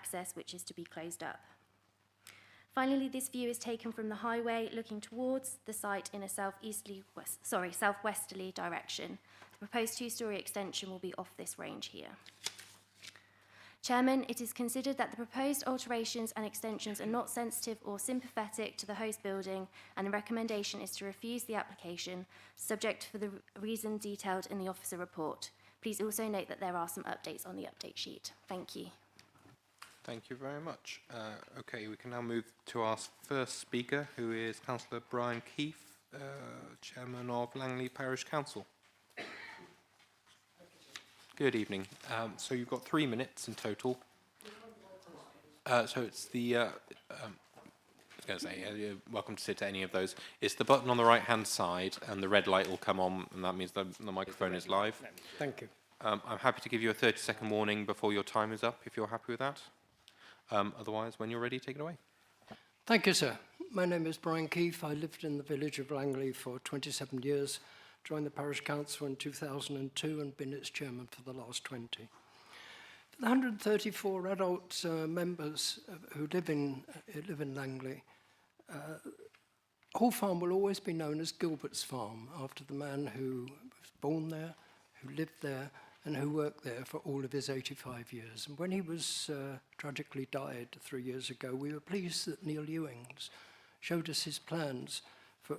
access, which is to be closed up. Finally, this view is taken from the highway looking towards the site in a southwesterly direction. The proposed two-storey extension will be off this range here. Chairman, it is considered that the proposed alterations and extensions are not sensitive or sympathetic to the host building, and the recommendation is to refuse the application, subject for the reason detailed in the officer report. Please also note that there are some updates on the update sheet. Thank you. Thank you very much. Okay, we can now move to our first speaker, who is Councillor Brian Keefe, Chairman of Langley Parish Council. Good evening. So you've got 3 minutes in total. So it's the, I was going to say, you're welcome to sit at any of those. It's the button on the right-hand side, and the red light will come on, and that means the microphone is live. Thank you. I'm happy to give you a 30-second warning before your time is up, if you're happy with that. Otherwise, when you're ready, take it away. Thank you, sir. My name is Brian Keefe. I lived in the village of Langley for 27 years. Joined the parish council in 2002 and been its chairman for the last 20. For the 134 adult members who live in Langley, Hall Farm will always be known as Gilbert's Farm, after the man who was born there, who lived there, and who worked there for all of his 85 years. And when he was tragically died 3 years ago, we were pleased that Neil Ewings showed us his plans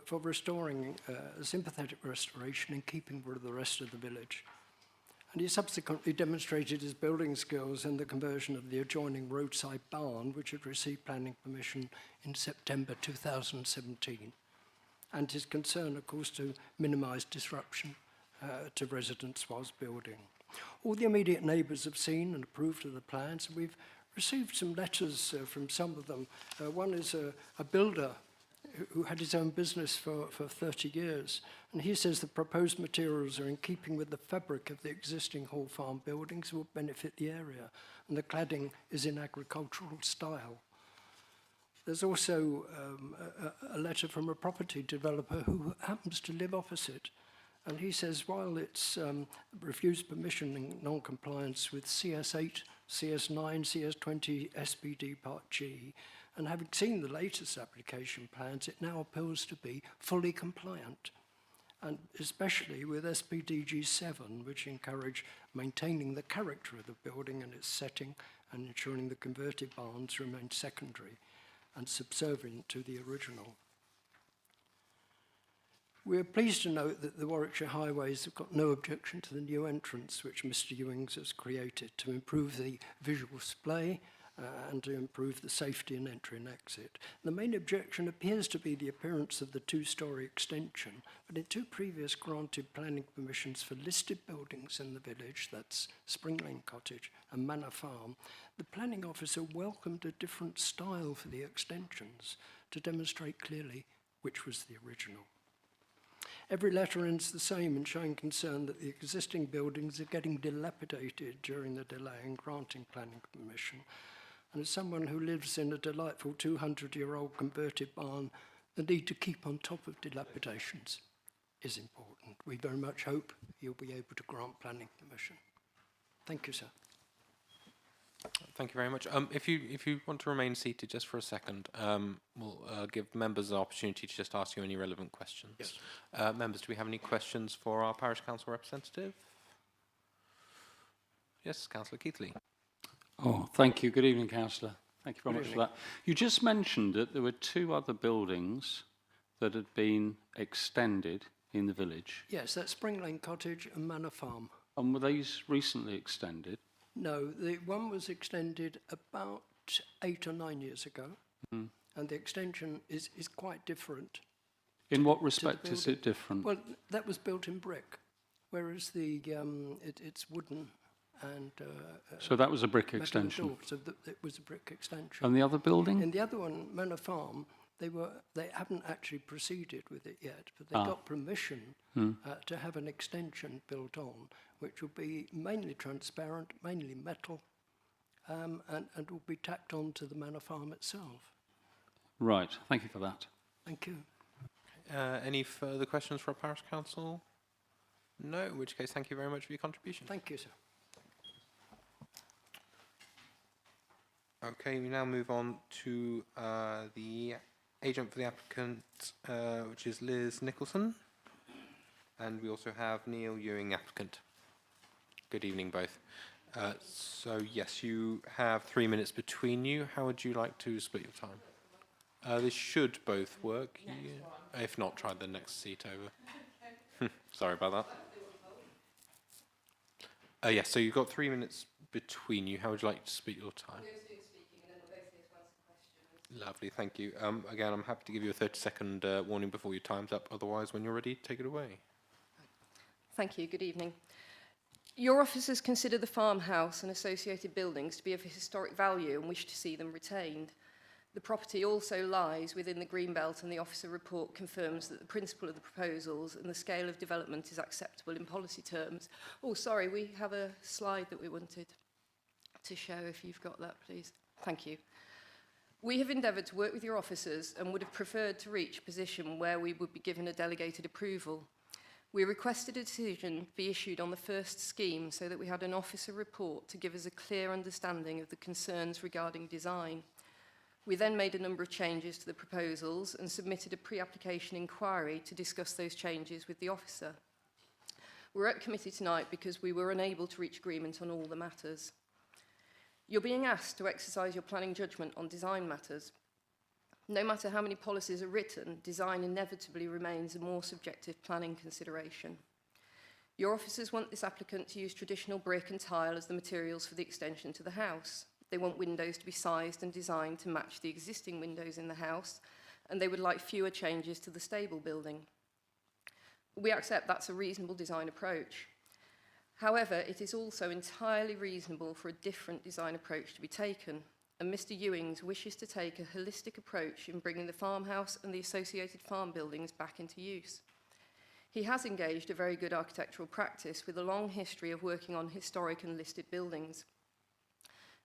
for restoring a sympathetic restoration in keeping with the rest of the village. And he subsequently demonstrated his building skills in the conversion of the adjoining roadside barn, which had received planning permission in September 2017. And his concern, of course, to minimise disruption to residents whilst building. All the immediate neighbours have seen and approved of the plans. We've received some letters from some of them. One is a builder who had his own business for 30 years. And he says the proposed materials are in keeping with the fabric of the existing Hall Farm buildings, will benefit the area. And the cladding is in agricultural style. There's also a letter from a property developer who happens to live opposite. And he says, while it's refused permission in non-compliance with CS8, CS9, CS20, SPD Part G, and having seen the latest application plans, it now appears to be fully compliant, and especially with SPDG 7, which encourage maintaining the character of the building and its setting and ensuring the converted barns remain secondary and subservient to the original. We are pleased to note that the Warwickshire Highways have got no objection to the new entrance which Mr. Ewings has created to improve the visual display and to improve the safety in entry and exit. The main objection appears to be the appearance of the two-storey extension, but in two previous granted planning permissions for listed buildings in the village, that's Spring Lane Cottage and Manor Farm, the planning officer welcomed a different style for the extensions to demonstrate clearly which was the original. Every letter ends the same in showing concern that the existing buildings are getting dilapidated during the delay in granting planning permission. And as someone who lives in a delightful 200-year-old converted barn, the need to keep on top of dilapidations is important. We very much hope you'll be able to grant planning permission. Thank you, sir. Thank you very much. If you want to remain seated just for a second, we'll give members an opportunity to just ask you any relevant questions. Yes. Members, do we have any questions for our Parish Council representative? Yes, Councillor Keithley. Oh, thank you. Good evening, Councillor. Thank you very much for that. You just mentioned that there were two other buildings that had been extended in the village. Yes, that's Spring Lane Cottage and Manor Farm. And were these recently extended? No, the one was extended about 8 or 9 years ago, and the extension is quite different. In what respect is it different? Well, that was built in brick, whereas the it's wooden and so that was a brick extension. So it was a brick extension. And the other building? In the other one, Manor Farm, they haven't actually proceeded with it yet, but they got permission to have an extension built on, which will be mainly transparent, mainly metal, and will be tacked on to the Manor Farm itself. Right. Thank you for that. Thank you. Any further questions for our Parish Council? No, in which case, thank you very much for your contribution. Thank you, sir. Okay, we now move on to the agent for the applicant, which is Liz Nicholson. And we also have Neil Ewing, applicant. Good evening, both. So, yes, you have 3 minutes between you. How would you like to split your time? This should both work. If not, try the next seat over. Sorry about that. Yes, so you've got 3 minutes between you. How would you like to split your time? Lovely, thank you. Again, I'm happy to give you a 30-second warning before your time's up. Otherwise, when you're ready, take it away. Thank you. Good evening. Your officers consider the farmhouse and associated buildings to be of historic value and wish to see them retained. The property also lies within the Greenbelt, and the officer report confirms that the principle of the proposals and the scale of development is acceptable in policy terms. Oh, sorry, we have a slide that we wanted to show, if you've got that, please. Thank you. We have endeavoured to work with your officers and would have preferred to reach a position where we would be given a delegated approval. We requested a decision be issued on the first scheme so that we had an officer report to give us a clear understanding of the concerns regarding design. We then made a number of changes to the proposals and submitted a pre-application inquiry to discuss those changes with the officer. We're at committee tonight because we were unable to reach agreement on all the matters. You're being asked to exercise your planning judgment on design matters. No matter how many policies are written, design inevitably remains a more subjective planning consideration. Your officers want this applicant to use traditional brick and tile as the materials for the extension to the house. They want windows to be sized and designed to match the existing windows in the house, and they would like fewer changes to the stable building. We accept that's a reasonable design approach. However, it is also entirely reasonable for a different design approach to be taken, and Mr. Ewings wishes to take a holistic approach in bringing the farmhouse and the associated farm buildings back into use. He has engaged a very good architectural practice with a long history of working on historic and listed buildings.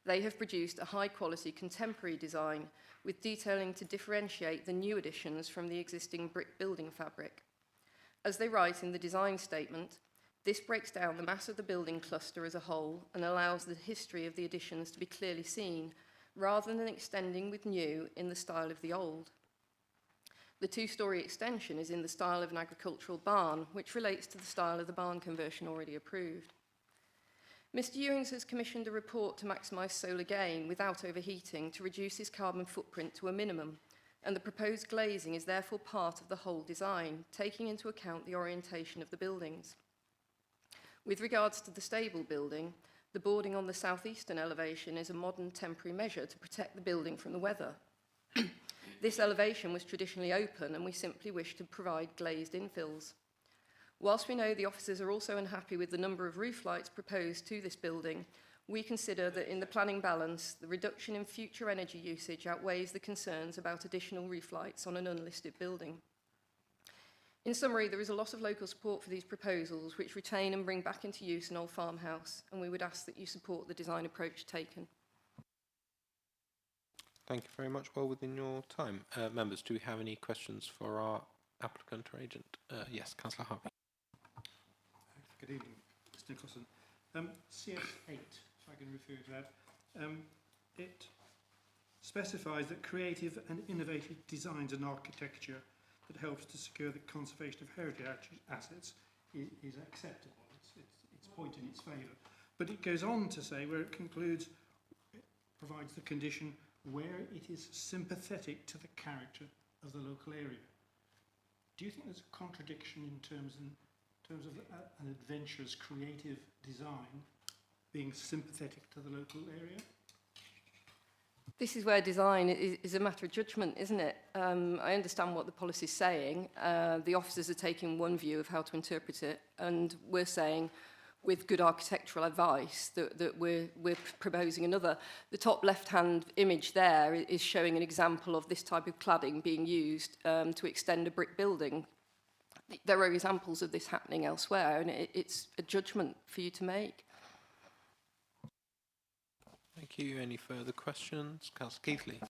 They have produced a high-quality contemporary design with detailing to differentiate the new additions from the existing brick building fabric. As they write in the design statement, this breaks down the mass of the building cluster as a whole and allows the history of the additions to be clearly seen, rather than extending with new in the style of the old. The two-storey extension is in the style of an agricultural barn, which relates to the style of the barn conversion already approved. Mr. Ewings has commissioned a report to maximise solar gain without overheating to reduce his carbon footprint to a minimum, and the proposed glazing is therefore part of the whole design, taking into account the orientation of the buildings. With regards to the stable building, the boarding on the southeastern elevation is a modern temporary measure to protect the building from the weather. This elevation was traditionally open, and we simply wish to provide glazed infills. Whilst we know the officers are also unhappy with the number of roof lights proposed to this building, we consider that in the planning balance, the reduction in future energy usage outweighs the concerns about additional roof lights on an unlisted building. In summary, there is a lot of local support for these proposals, which retain and bring back into use an old farmhouse, and we would ask that you support the design approach taken. Thank you very much. Well within your time. Members, do we have any questions for our applicant or agent? Yes, Councillor Harvey. Good evening, Mr. Nicholson. CS8, if I can refer to that, it specifies that creative and innovative designs and architecture that helps to secure the conservation of heritage assets is acceptable. It's point in its favour. But it goes on to say, where it concludes, it provides the condition where it is sympathetic to the character of the local area. Do you think there's a contradiction in terms of an adventurous, creative design being sympathetic to the local area? This is where design is a matter of judgment, isn't it? I understand what the policy is saying. The officers are taking one view of how to interpret it, and we're saying, with good architectural advice, that we're proposing another. The top left-hand image there is showing an example of this type of cladding being used to extend a brick building. There are examples of this happening elsewhere, and it's a judgment for you to make. Thank you. Any further questions? Councillor Keithley.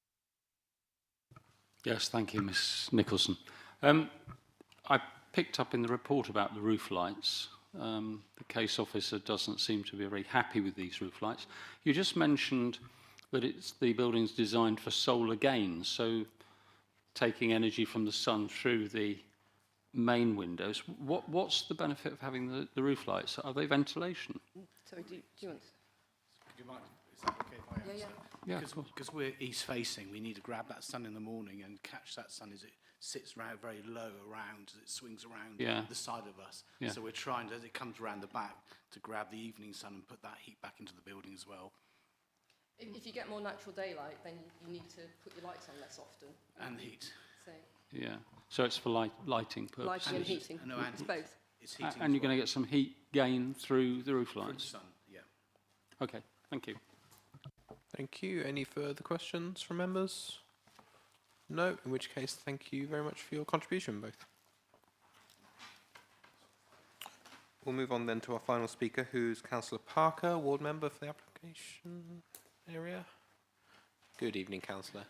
Yes, thank you, Ms Nicholson. I picked up in the report about the roof lights. The case officer doesn't seem to be very happy with these roof lights. You just mentioned but the building's designed for solar gain, so taking energy from the sun through the main windows. What's the benefit of having the roof lights? Are they ventilation? Sorry, do you want? Is that okay if I answer? Yeah. Yeah, of course. Because we're east facing, we need to grab that sun in the morning and catch that sun as it sits around very low around, as it swings around the side of us. Yeah. So we're trying, as it comes around the back, to grab the evening sun and put that heat back into the building as well. If you get more natural daylight, then you need to put your lights on less often. And heat. So Yeah, so it's for lighting purposes. lighting and heating. No, It's both. It's heating. And you're going to get some heat gain through the roof through the lights? sun, yeah. Okay, thank you. Thank you. Any further questions from members? No, in which case, thank you very much for your contribution, both. We'll move on then to our final speaker, who's Councillor Parker, ward member for the application area. Good evening, Councillor.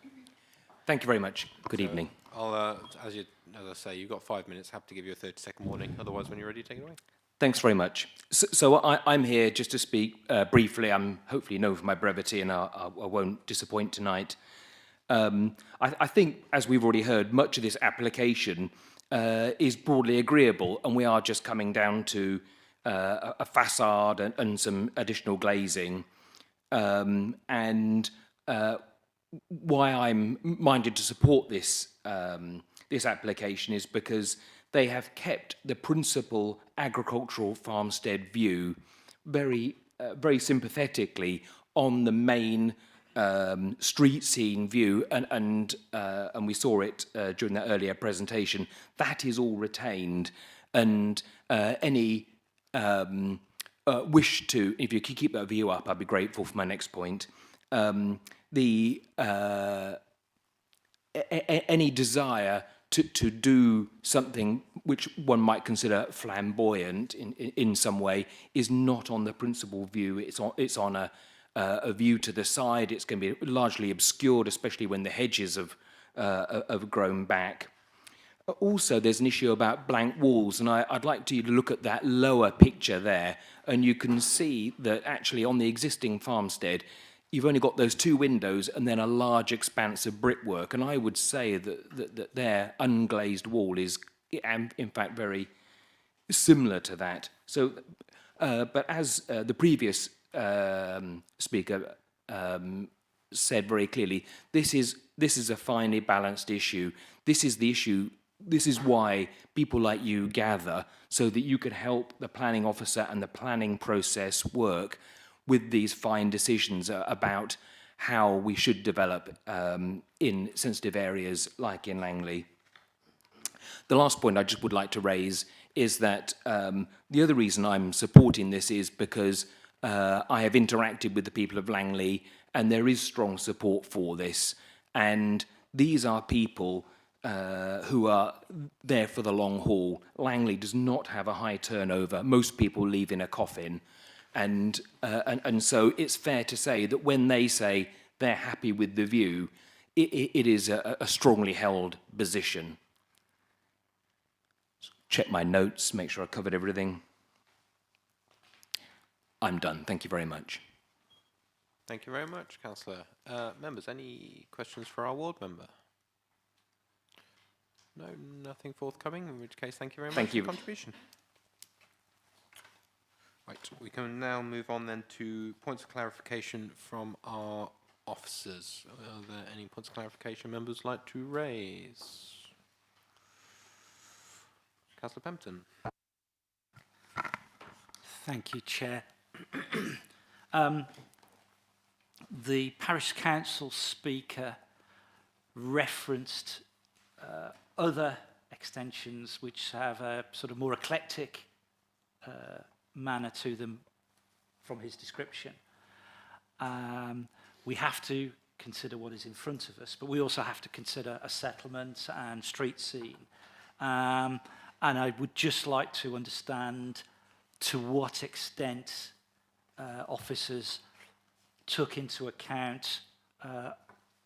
Thank you very much. Good evening. I'll, as I say, you've got 5 minutes. Have to give you a 30-second warning. Otherwise, when you're ready, take it away. Thanks very much. So I'm here just to speak briefly. I'm hopefully known for my brevity, and I won't disappoint tonight. I think, as we've already heard, much of this application is broadly agreeable, and we are just coming down to a facade and some additional glazing. Why I'm minded to support this this application is because they have kept the principal agricultural farmstead view very sympathetically on the main street scene view, and we saw it during that earlier presentation. That is all retained, and any wish to, if you could keep that view up, I'd be grateful for my next point. Any desire to do something which one might consider flamboyant in some way is not on the principal view. It's on a view to the side. It's going to be largely obscured, especially when the hedges have grown back. Also, there's an issue about blank walls, and I'd like you to look at that lower picture there, and you can see that actually on the existing farmstead, you've only got those two windows and then a large expanse of brickwork. And I would say that their unglazed wall is, in fact, very similar to that. So, but as the previous speaker said very clearly, this is a finely balanced issue. This is the issue. This is why people like you gather, so that you can help the planning officer and the planning process work with these fine decisions about how we should develop in sensitive areas like in Langley. The last point I just would like to raise is that the other reason I'm supporting this is because I have interacted with the people of Langley, and there is strong support for this. And these are people who are there for the long haul. Langley does not have a high turnover. Most people leave in a coffin. And so it's fair to say that when they say they're happy with the view, it is a strongly held position. Check my notes, make sure I covered everything. I'm done. Thank you very much. Thank you very much, Councillor. Members, any questions for our ward member? No, nothing forthcoming, in which case, thank you very much for your contribution. Right, we can now move on then to points of clarification from our officers. Are there any points of clarification members would like to raise? Councillor Pempton. Thank you, Chair. The Parish Council speaker referenced other extensions which have a sort of more eclectic manner to them from his description. We have to consider what is in front of us, but we also have to consider a settlement and street scene. And I would just like to understand to what extent officers took into account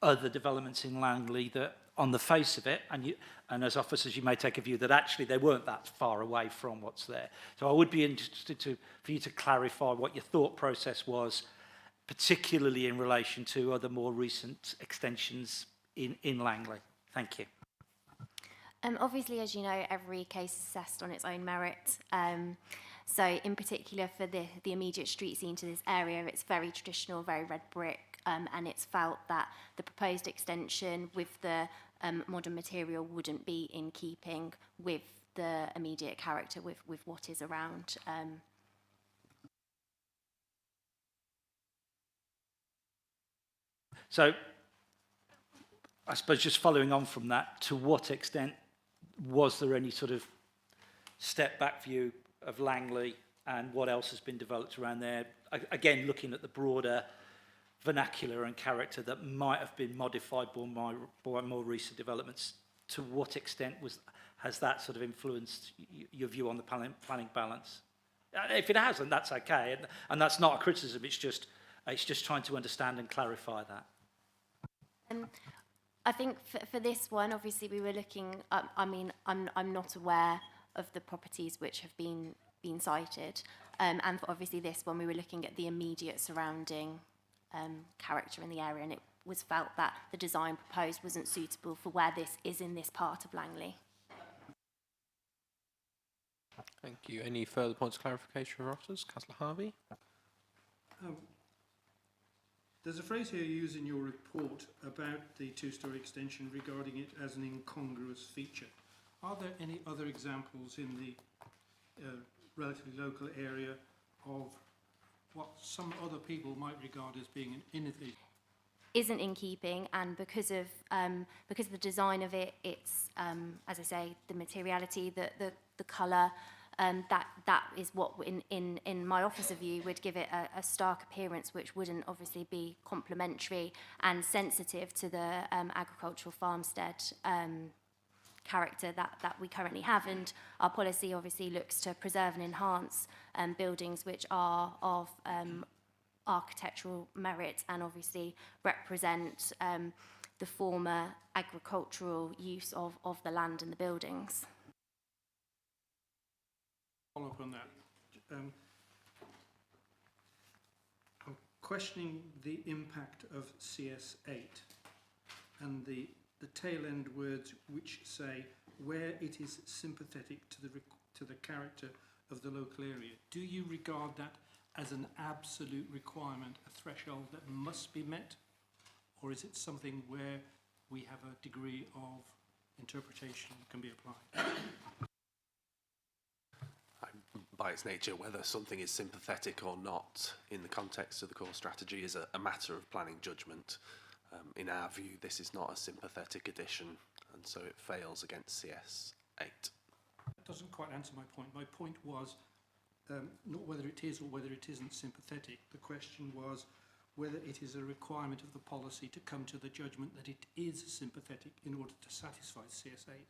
other developments in Langley that, on the face of it, and as officers you may take a view that actually they weren't that far away from what's there. So I would be interested for you to clarify what your thought process was particularly in relation to other more recent extensions in Langley? Thank you. Obviously, as you know, every case is assessed on its own merit. So in particular for the immediate street scene to this area, it's very traditional, very red brick, and it's felt that the proposed extension with the modern material wouldn't be in keeping with the immediate character, with what is around. So I suppose just following on from that, to what extent was there any sort of step back view of Langley and what else has been developed around there? Again, looking at the broader vernacular and character that might have been modified by more recent developments, to what extent has that sort of influenced your view on the planning balance? If it hasn't, that's okay, and that's not a criticism. It's just trying to understand and clarify that. I think for this one, obviously we were looking. I mean, I'm not aware of the properties which have been cited, and for obviously this one, we were looking at the immediate surrounding character in the area, and it was felt that the design proposed wasn't suitable for where this is in this part of Langley. Thank you. Any further points of clarification from officers? Councillor Harvey? There's a phrase here you use in your report about the two-storey extension regarding it as an incongruous feature. Are there any other examples in the relatively local area of what some other people might regard as being an innovative? Isn't in keeping, and because of the design of it, it's as I say, the materiality, the colour. That is what, in my officer view, would give it a stark appearance, which wouldn't obviously be complementary and sensitive to the agricultural farmstead character that we currently have. And our policy obviously looks to preserve and enhance buildings which are of architectural merit and obviously represent the former agricultural use of the land and the buildings. Follow up on that. I'm questioning the impact of CS8 and the tail end words which say where it is sympathetic to the character of the local area. Do you regard that as an absolute requirement, a threshold that must be met, or is it something where we have a degree of interpretation that can be applied? By its nature, whether something is sympathetic or not in the context of the core strategy is a matter of planning judgment. In our view, this is not a sympathetic addition, and so it fails against CS8. That doesn't quite answer my point. My point was not whether it is or whether it isn't sympathetic. The question was whether it is a requirement of the policy to come to the judgment that it is sympathetic in order to satisfy CS8.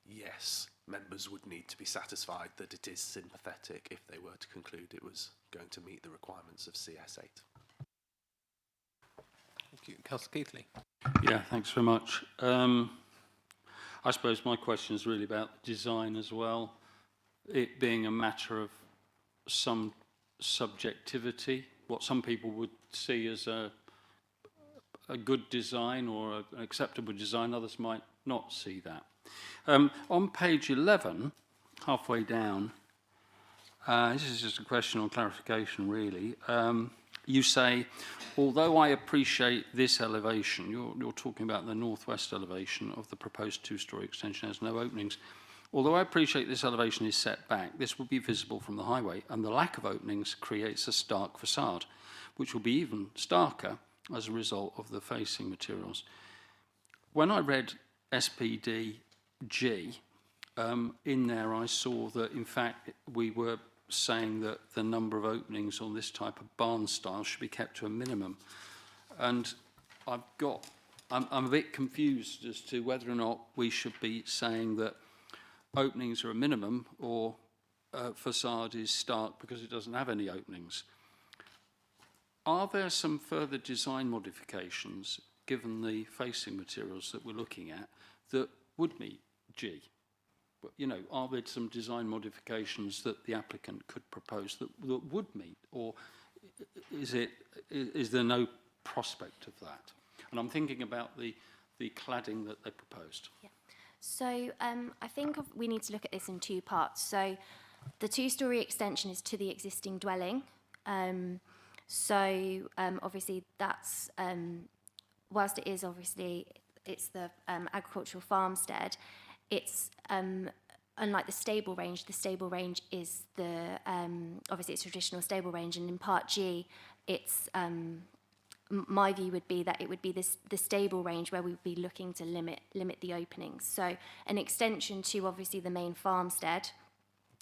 Yes, members would need to be satisfied that it is sympathetic if they were to conclude it was going to meet the requirements of CS8. Thank you. Councillor Keithley. Yeah, thanks very much. I suppose my question is really about design as well. It being a matter of some subjectivity, what some people would see as a good design or an acceptable design, others might not see that. On page 11, halfway down, this is just a question on clarification really, you say, although I appreciate this elevation, you're talking about the northwest elevation of the proposed two-storey extension has no openings. Although I appreciate this elevation is set back, this will be visible from the highway, and the lack of openings creates a stark facade, which will be even starker as a result of the facing materials. When I read SPD G, in there I saw that in fact we were saying that the number of openings on this type of barn style should be kept to a minimum, and I'm a bit confused as to whether or not we should be saying that openings are a minimum or facade is stark because it doesn't have any openings. Are there some further design modifications given the facing materials that we're looking at that would meet G? But, you know, are there some design modifications that the applicant could propose that would meet, or is there no prospect of that? And I'm thinking about the cladding that they proposed. Yeah. So I think we need to look at this in two parts. So the two-storey extension is to the existing dwelling. Obviously that's, whilst it is obviously, it's the agricultural farmstead, it's unlike the stable range is the, obviously it's traditional stable range, and in Part G, it's, my view would be that it would be the stable range where we'd be looking to limit the openings. So an extension to obviously the main farmstead,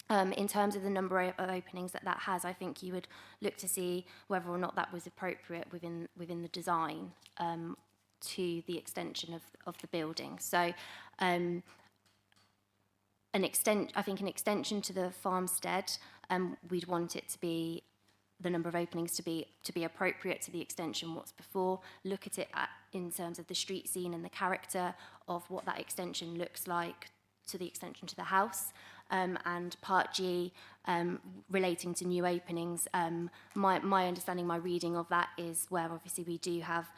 in terms of the number of openings that has, I think you would look to see whether or not that was appropriate within the design to the extension of the building. So I think an extension to the farmstead, we'd want it to be the number of openings to be appropriate to the extension what's before. Look at it in terms of the street scene and the character of what that extension looks like to the extension to the house. And Part G, relating to new openings, my understanding, my reading of that is where obviously we do have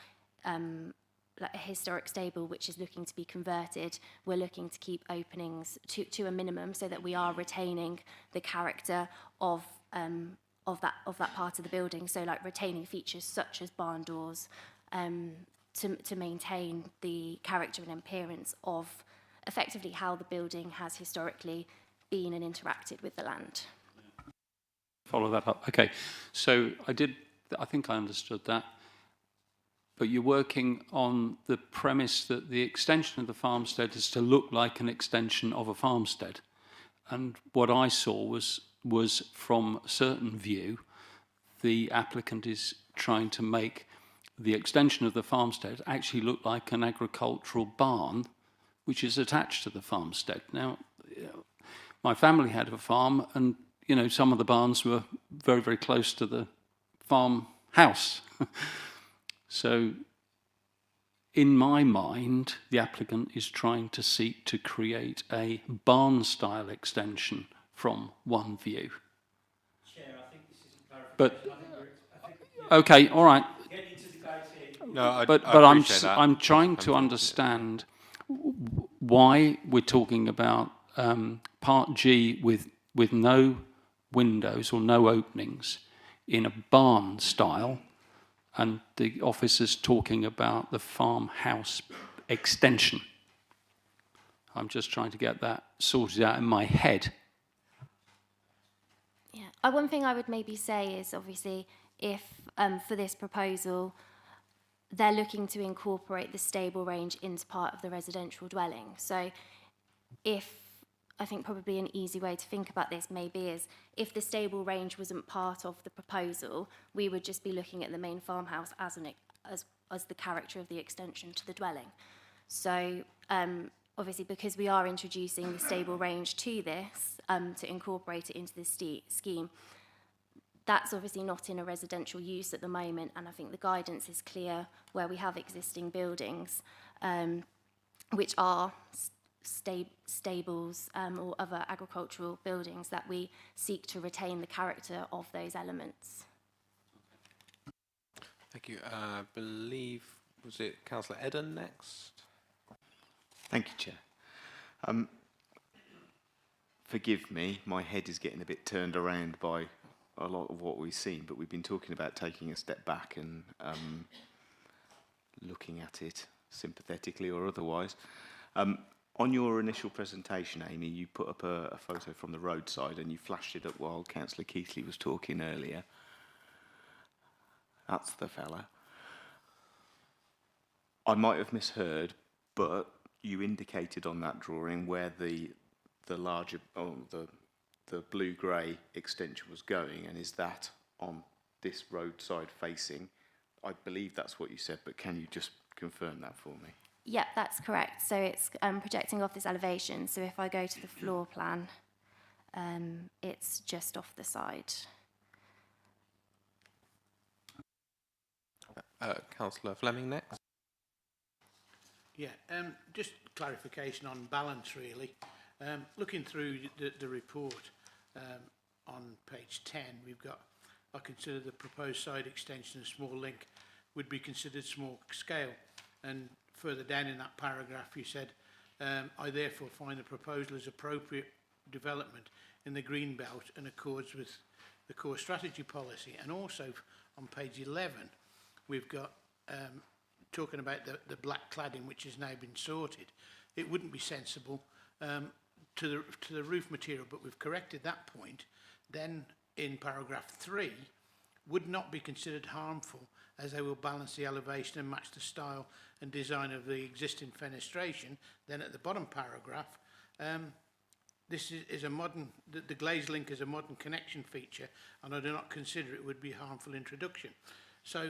like a historic stable which is looking to be converted. We're looking to keep openings to a minimum so that we are retaining the character of that part of the building. So like retaining features such as barn doors, to maintain the character and appearance of effectively how the building has historically been and interacted with the land. Follow that up. Okay, so I think I understood that. But you're working on the premise that the extension of the farmstead is to look like an extension of a farmstead. And what I saw was from a certain view, the applicant is trying to make the extension of the farmstead actually look like an agricultural barn which is attached to the farmstead. Now, my family had a farm, and some of the barns were very, very close to the farmhouse. So, in my mind, the applicant is trying to seek to create a barn-style extension from one view. Chair, I think this isn't clarification. But okay, all right. Getting into debate here. No, But I'm trying to understand why we're talking about Part G with no windows or no openings in a barn style, and the officer's talking about the farmhouse extension. I'm just trying to get that sorted out in my head. Yeah. One thing I would maybe say is obviously if for this proposal they're looking to incorporate the stable range into part of the residential dwelling. So I think probably an easy way to think about this maybe is if the stable range wasn't part of the proposal, we would just be looking at the main farmhouse as the character of the extension to the dwelling. So obviously because we are introducing the stable range to this, to incorporate it into this scheme, that's obviously not in a residential use at the moment, and I think the guidance is clear where we have existing buildings which are stables or other agricultural buildings that we seek to retain the character of those elements. Thank you. I believe, was it Councillor Eden next? Thank you, Chair. Forgive me, my head is getting a bit turned around by a lot of what we've seen, but we've been talking about taking a step back and looking at it sympathetically or otherwise. On your initial presentation, Amy, you put up a photo from the roadside and you flashed it up while Councillor Keithley was talking earlier. That's the fella. I might have misheard, but you indicated on that drawing where the larger, the blue-grey extension was going, and is that on this roadside facing? I believe that's what you said, but can you just confirm that for me? Yep, that's correct. So it's projecting off this elevation. So if I go to the floor plan, it's just off the side. Councillor Fleming next. Yeah, just clarification on balance, really. Looking through the report on page 10, we've got I consider the proposed side extension a small link would be considered small scale. And further down in that paragraph, you said, I therefore find the proposal is appropriate development in the green belt and accords with the core strategy policy. And also on page 11, we've got talking about the black cladding, which has now been sorted. It wouldn't be sensible to the roof material, but we've corrected that point. Then in paragraph 3, would not be considered harmful as they will balance the elevation and match the style and design of the existing fenestration. Then at the bottom paragraph, this is a modern, the glazed link is a modern connection feature, and I do not consider it would be a harmful introduction. So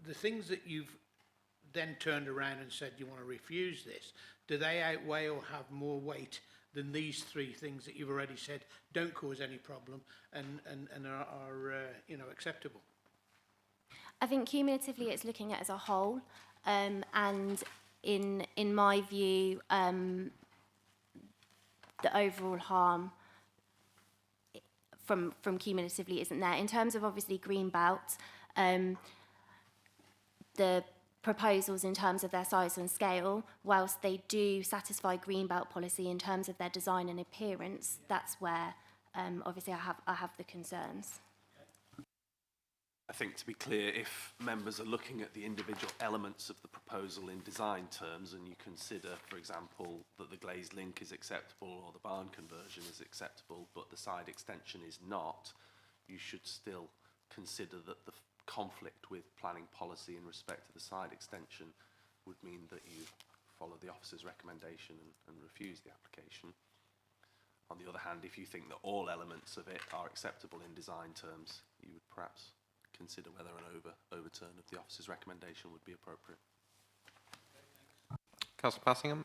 the things that you've then turned around and said you want to refuse this, do they outweigh or have more weight than these 3 things that you've already said don't cause any problem and are you know, acceptable? I think cumulatively it's looking at as a whole, and in my view, the overall harm from cumulatively isn't there. In terms of obviously green belt, the proposals in terms of their size and scale, whilst they do satisfy green belt policy in terms of their design and appearance, that's where obviously I have the concerns. I think, to be clear, if members are looking at the individual elements of the proposal in design terms and you consider, for example, that the glazed link is acceptable or the barn conversion is acceptable but the side extension is not, you should still consider that the conflict with planning policy in respect to the side extension would mean that you follow the officer's recommendation and refuse the application. On the other hand, if you think that all elements of it are acceptable in design terms, you would perhaps consider whether an overturn of the officer's recommendation would be appropriate. Councillor Passingham.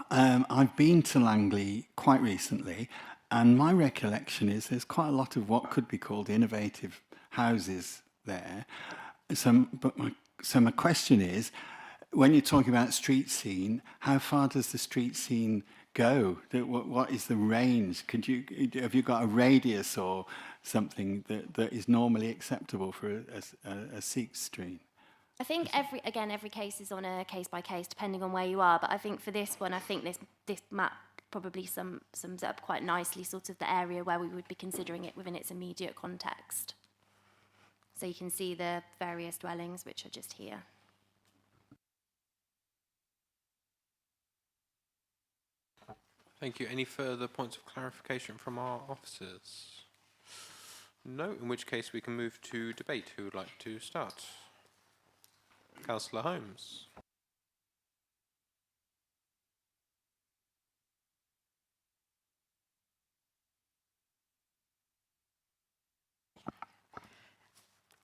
I've been to Langley quite recently, and my recollection is there's quite a lot of what could be called innovative houses there. So my question is, when you're talking about street scene, how far does the street scene go? What is the range? Have you got a radius or something that is normally acceptable for a Sikh street? I think every case is on a case by case, depending on where you are. But I think for this one, I think this map probably sums up quite nicely sort of the area where we would be considering it within its immediate context. So you can see the various dwellings which are just here. Thank you. Any further points of clarification from our officers? No, in which case we can move to debate. Who would like to start? Councillor Holmes.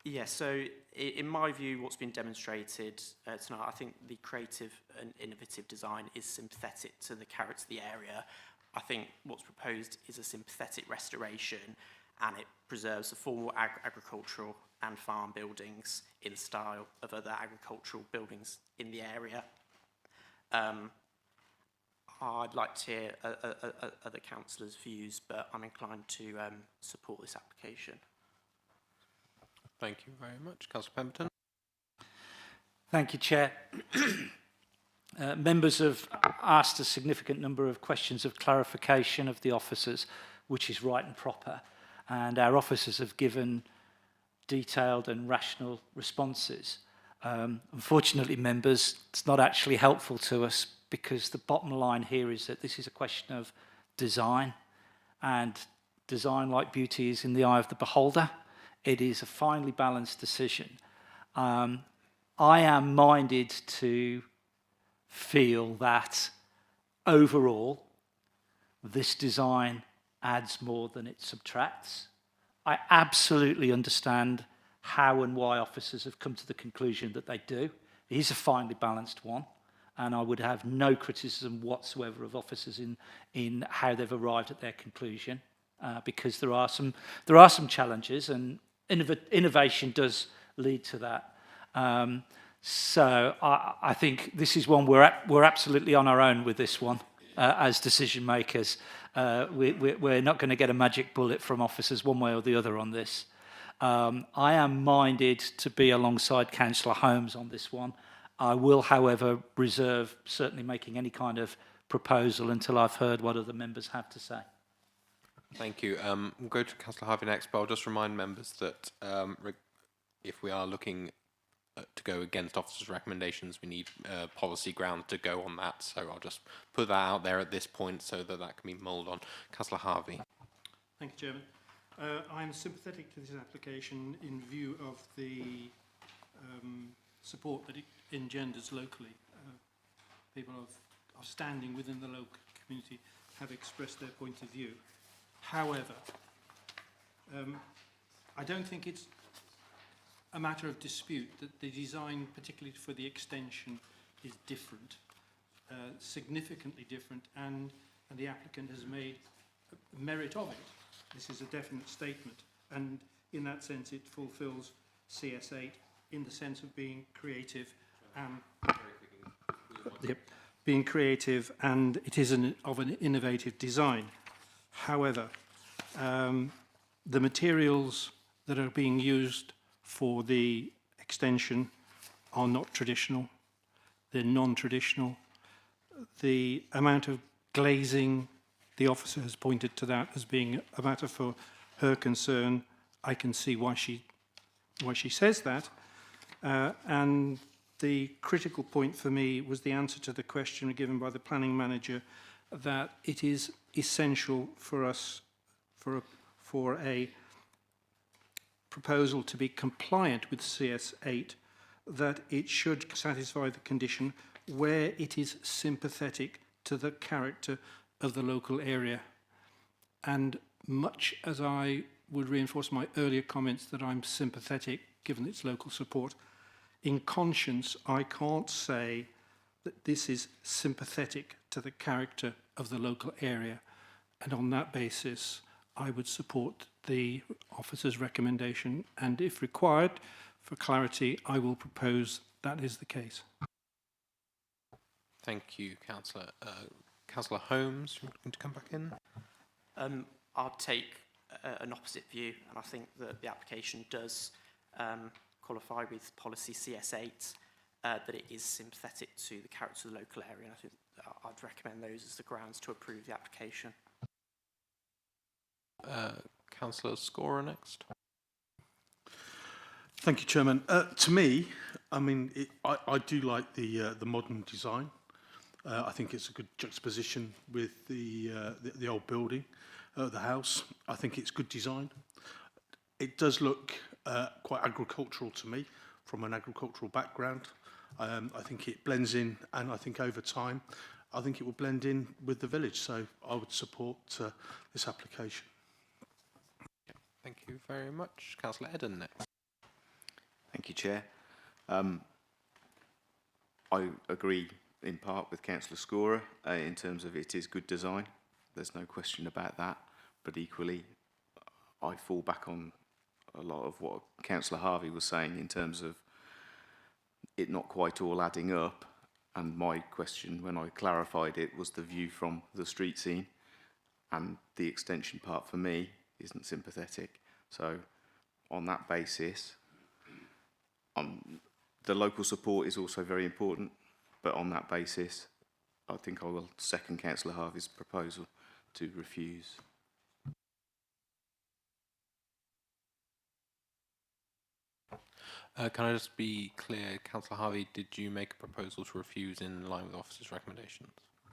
Yeah, so in my view, what's been demonstrated tonight, I think the creative and innovative design is sympathetic to the character of the area. I think what's proposed is a sympathetic restoration, and it preserves the formal agricultural and farm buildings in the style of other agricultural buildings in the area. I'd like to hear other councillors' views, but I'm inclined to support this application. Thank you very much. Councillor Pemberton. Thank you, Chair. Members have asked a significant number of questions of clarification of the officers, which is right and proper, and our officers have given detailed and rational responses. Unfortunately, members, it's not actually helpful to us because the bottom line here is that this is a question of design, and design, like beauty, is in the eye of the beholder. It is a finely balanced decision. I am minded to feel that overall this design adds more than it subtracts. I absolutely understand how and why officers have come to the conclusion that they do. It is a finely balanced one, and I would have no criticism whatsoever of officers in how they've arrived at their conclusion, because there are some challenges, and innovation does lead to that. So I think this is one we're absolutely on our own with this one as decision makers. We're not going to get a magic bullet from officers one way or the other on this. I am minded to be alongside Councillor Holmes on this one. I will, however, reserve certainly making any kind of proposal until I've heard what other members have to say. Thank you. We'll go to Councillor Harvey next, but I'll just remind members that if we are looking to go against officers' recommendations, we need policy ground to go on that. So I'll just put that out there at this point so that that can be mulled on. Councillor Harvey. Thank you, Chairman. I'm sympathetic to this application in view of the support that it engenders locally. People of standing within the local community have expressed their point of view. However, I don't think it's a matter of dispute that the design, particularly for the extension, is different, significantly different, and the applicant has made merit of it. This is a definite statement, and in that sense it fulfills CS8 in the sense of being creative and it is of an innovative design. However, the materials that are being used for the extension are not traditional. They're non-traditional. The amount of glazing, the officer has pointed to that as being a matter for her concern. I can see why she says that. And the critical point for me was the answer to the question given by the planning manager that it is essential for us for a proposal to be compliant with CS8 that it should satisfy the condition where it is sympathetic to the character of the local area. And much as I would reinforce my earlier comments that I'm sympathetic given its local support, in conscience I can't say that this is sympathetic to the character of the local area, and on that basis I would support the officer's recommendation, and if required for clarity I will propose that is the case. Thank you, Councillor. Councillor Holmes, you want to come back in? I'll take an opposite view, and I think that the application does qualify with policy CS8, that it is sympathetic to the character of the local area, and I think I'd recommend those as the grounds to approve the application. Councillor Scorer next. Thank you, Chairman. To me, I mean, I do like the modern design. I think it's a good juxtaposition with the old building, the house. I think it's good design. It does look quite agricultural to me, from an agricultural background. I think it blends in, and I think over time, I think it will blend in with the village. So I would support this application. Thank you very much. Councillor Eden next. Thank you, Chair. I agree in part with Councillor Scorer in terms of it is good design. There's no question about that. But equally, I fall back on a lot of what Councillor Harvey was saying in terms of it not quite all adding up. And my question, when I clarified it, was the view from the street scene. And the extension part for me isn't sympathetic. So on that basis, the local support is also very important, but on that basis, I think I will second Councillor Harvey's proposal to refuse. Can I just be clear, Councillor Harvey, did you make a proposal to refuse in line with the officer's recommendations?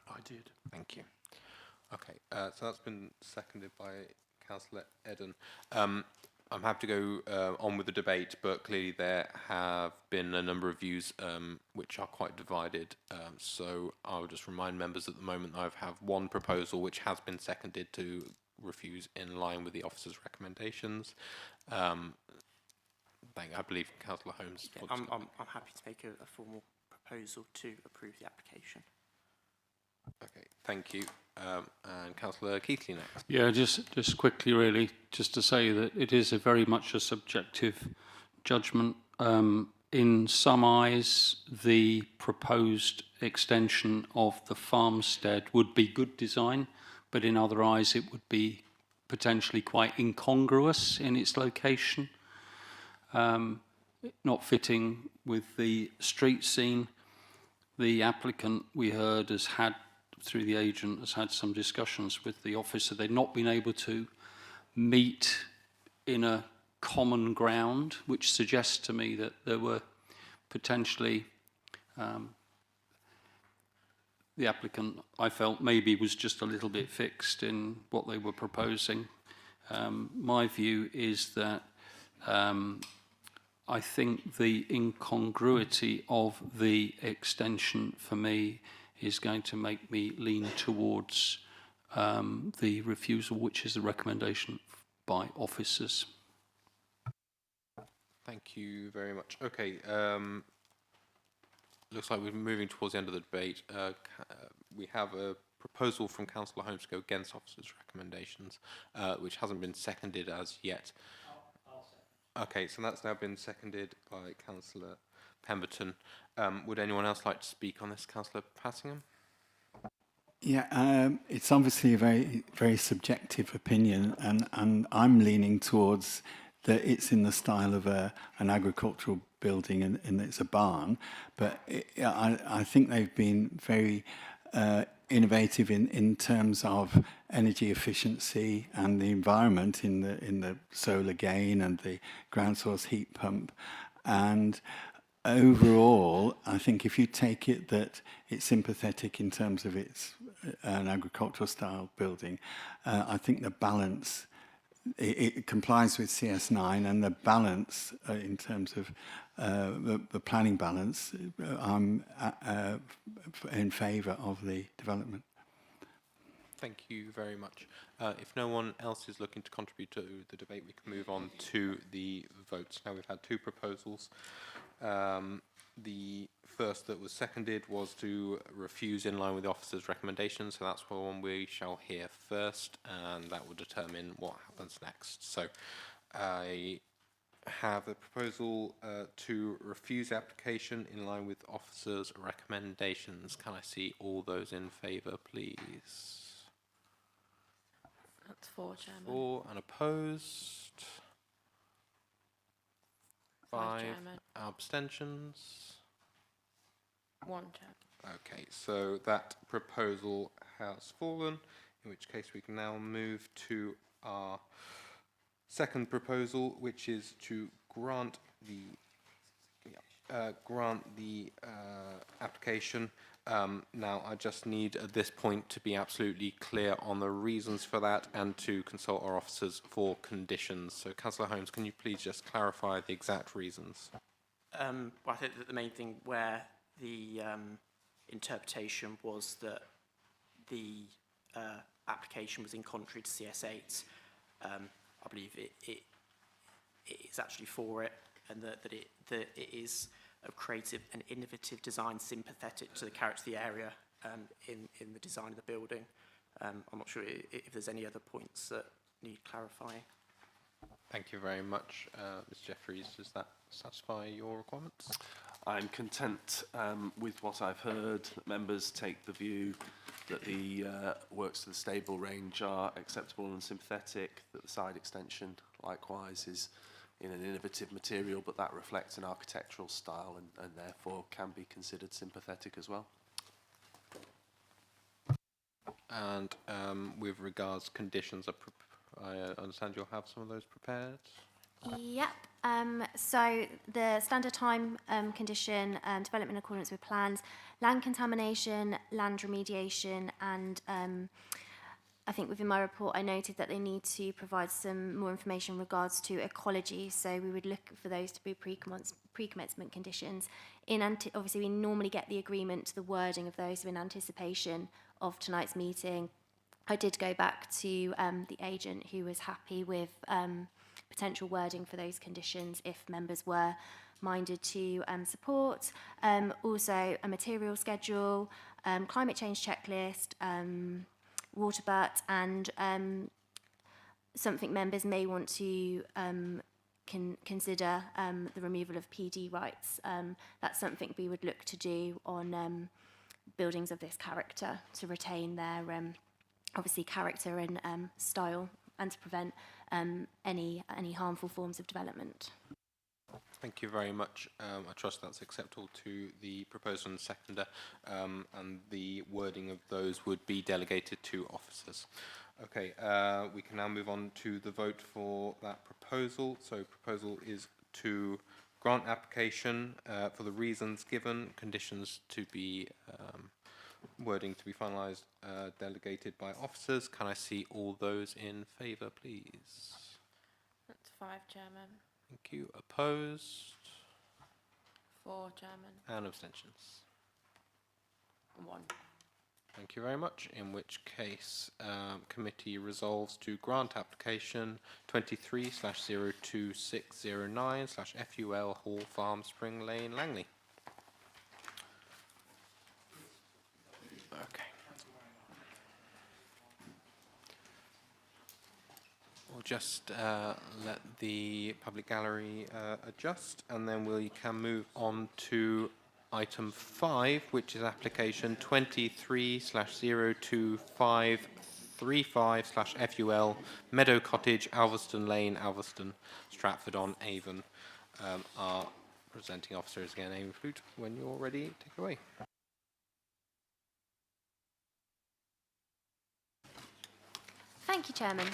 I did. Thank you. Okay, so that's been seconded by Councillor Eden. I'm happy to go on with the debate, but clearly there have been a number of views which are quite divided. So I'll just remind members at the moment I have one proposal which has been seconded to refuse in line with the officer's recommendations. I believe Councillor Holmes. Yeah, I'm happy to make a formal proposal to approve the application. Okay, thank you. And Councillor Keithley next. Yeah, just quickly, really, just to say that it is very much a subjective judgment. In some eyes, the proposed extension of the farmstead would be good design, but in other eyes it would be potentially quite incongruous in its location, not fitting with the street scene. The applicant, we heard, has had, through the agent, has had some discussions with the officer. They've not been able to meet in a common ground, which suggests to me that there were potentially the applicant, I felt, maybe was just a little bit fixed in what they were proposing. My view is that I think the incongruity of the extension for me is going to make me lean towards the refusal, which is the recommendation by officers. Thank you very much. Okay, looks like we're moving towards the end of the debate. We have a proposal from Councillor Holmes to go against officers' recommendations, which hasn't been seconded as yet. Okay, so that's now been seconded by Councillor Pemberton. Would anyone else like to speak on this? Councillor Passingham? Yeah, it's obviously a very subjective opinion, and I'm leaning towards that it's in the style of an agricultural building and it's a barn, but I think they've been very innovative in terms of energy efficiency and the environment in the solar gain and the ground source heat pump. And overall, I think if you take it that it's sympathetic in terms of it's an agricultural style building, I think the balance, it complies with CS9, and the balance in terms of the planning balance, I'm in favour of the development. Thank you very much. If no one else is looking to contribute to the debate, we can move on to the votes. Now, we've had two proposals. The first that was seconded was to refuse in line with the officer's recommendations, so that's the one we shall hear first, and that will determine what happens next. So I have a proposal to refuse the application in line with officer's recommendations. Can I see all those in favour, please? That's 4, Chairman. 4, and opposed? 5, Chairman. abstentions? 1, Chairman. Okay, so that proposal has fallen, in which case we can now move to our second proposal, which is to grant the application. Now, I just need at this point to be absolutely clear on the reasons for that and to consult our officers for conditions. So, Councillor Holmes, can you please just clarify the exact reasons? Well, I think that the main thing where the interpretation was that the application was in contrary to CS8. I believe it is actually for it, and that it is a creative and innovative design sympathetic to the character of the area in the design of the building. I'm not sure if there's any other points that need clarifying. Thank you very much. Ms. Jeffries, does that satisfy your requirements? I'm content with what I've heard. That members take the view that the works to the stable range are acceptable and sympathetic, that the side extension likewise is in an innovative material, but that reflects an architectural style and therefore can be considered sympathetic as well. And with regards conditions, I understand you'll have some of those prepared? Yep. So the standard time condition, development in accordance with plans, land contamination, land remediation, and I think within my report I noted that they need to provide some more information in regards to ecology. So we would look for those to be pre-commencement conditions. Obviously, we normally get the agreement to the wording of those in anticipation of tonight's meeting. I did go back to the agent, who was happy with potential wording for those conditions if members were minded to support. Also, a material schedule, climate change checklist, water butt, and something members may want to consider the removal of PD rights. That's something we would look to do on buildings of this character to retain their obviously character and style, and to prevent any harmful forms of development. Thank you very much. I trust that's acceptable to the proposer and seconder, and the wording of those would be delegated to officers. Okay, we can now move on to the vote for that proposal. So proposal is to grant application for the reasons given, conditions to be, wording to be finalised, delegated by officers. Can I see all those in favour, please? That's 5, Chairman. Thank you. Opposed? 4, Chairman. And abstentions? 1. Thank you very much. In which case, committee resolves to grant application 23/02609/FUL Hall Farm Spring Lane, Langley. Okay. We'll just let the public gallery adjust, and then we can move on to item 5, which is application 23/02535/FUL Meadow Cottage, Alveston Lane, Alveston, Stratford-on-Avon. Our presenting officer is again Amy Flute. When you're ready, take it away. Thank you, Chairman.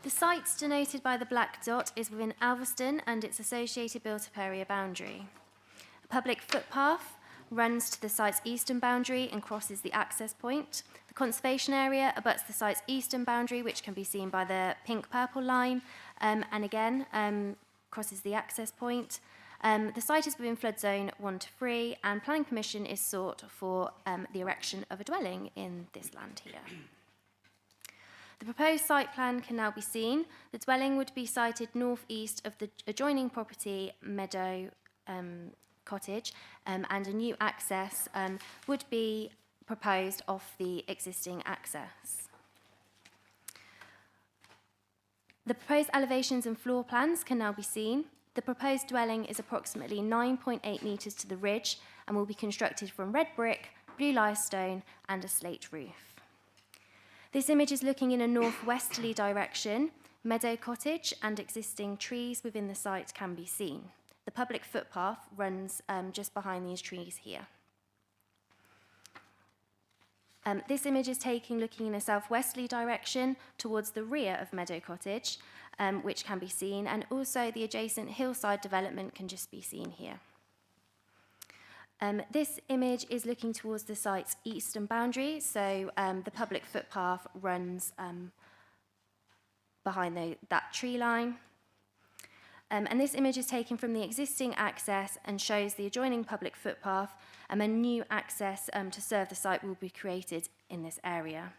The site denoted by the black dot is within Alveston and its associated built-up area boundary. A public footpath runs to the site's eastern boundary and crosses the access point. The conservation area abuts the site's eastern boundary, which can be seen by the pink-purple line, and again crosses the access point. The site is within flood zone 1 to 3, and planning permission is sought for the erection of a dwelling in this land here. The proposed site plan can now be seen. The dwelling would be sited northeast of the adjoining property, Meadow Cottage, and a new access would be proposed off the existing access. The proposed elevations and floor plans can now be seen. The proposed dwelling is approximately 9.8 metres to the ridge and will be constructed from red brick, blue limestone, and a slate roof. This image is looking in a northwesterly direction. Meadow Cottage and existing trees within the site can be seen. The public footpath runs just behind these trees here. This image is taken looking in a southwesterly direction towards the rear of Meadow Cottage, which can be seen, and also the adjacent hillside development can just be seen here. This image is looking towards the site's eastern boundary, so the public footpath runs behind that tree line. And this image is taken from the existing access and shows the adjoining public footpath, and a new access to serve the site will be created in this area.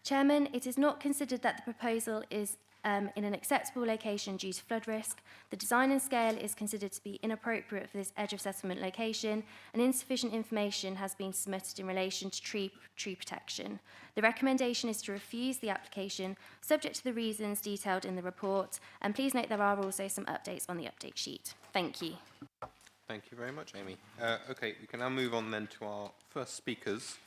Chairman, it is not considered that the proposal is in an acceptable location due to flood risk. The design and scale is considered to be inappropriate for this edge of settlement location, and insufficient information has been submitted in relation to tree protection. The recommendation is to refuse the application, subject to the reasons detailed in the report, and please note there are also some updates on the update sheet. Thank you. Thank you very much, Amy. Okay, we can now move on then to our first speakers,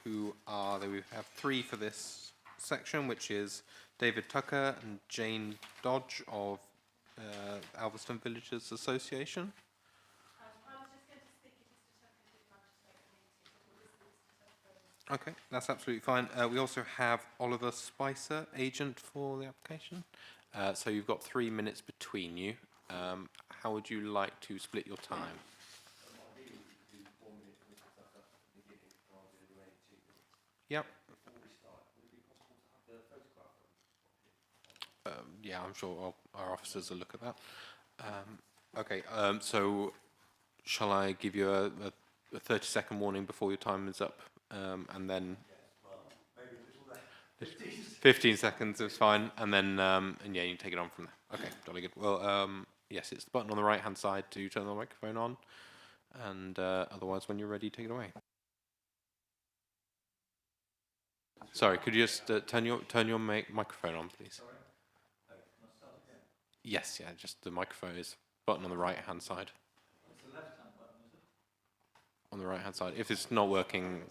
who are, we have 3 for this section, which is David Tucker and Jane Dodge of Alveston Villagers Association. Okay, that's absolutely fine. We also have Oliver Spicer, agent for the application. So you've got 3 minutes between you. How would you like to split your time? Yep. Yeah, I'm sure our officers will look at that. Okay, so shall I give you a 30-second warning before your time is up, and then 15 seconds is fine, and then and yeah, you can take it on from there. Okay, jolly good. Well, yes, it's the button on the right-hand side to turn the microphone on, and otherwise, when you're ready, take it away. Sorry, could you just turn your microphone on, please? Yes, yeah, just the microphone is button on the right-hand side. It's the left-hand button, is it? On the right-hand side. If it's not working,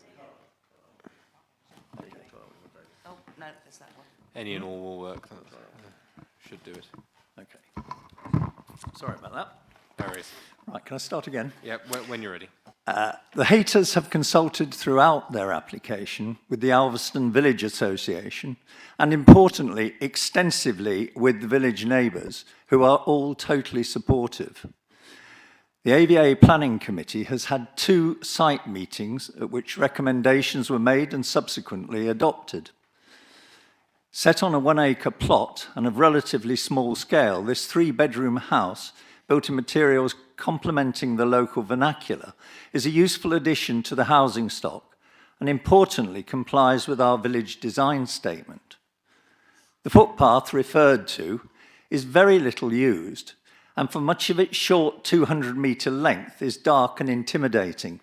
No, it's that one. Any and all will work. That should do it. Okay. Sorry about that. There it is. Right, can I start again? Yeah, when you're ready. The haters have consulted throughout their application with the Alveston Village Association and, importantly, extensively with the village neighbours, who are all totally supportive. The AVA Planning Committee has had 2 site meetings at which recommendations were made and subsequently adopted. Set on a 1-acre plot and of relatively small scale, this 3-bedroom house, built in materials complementing the local vernacular, is a useful addition to the housing stock and importantly complies with our village design statement. The footpath referred to is very little used, and for much of its short 200-metre length is dark and intimidating.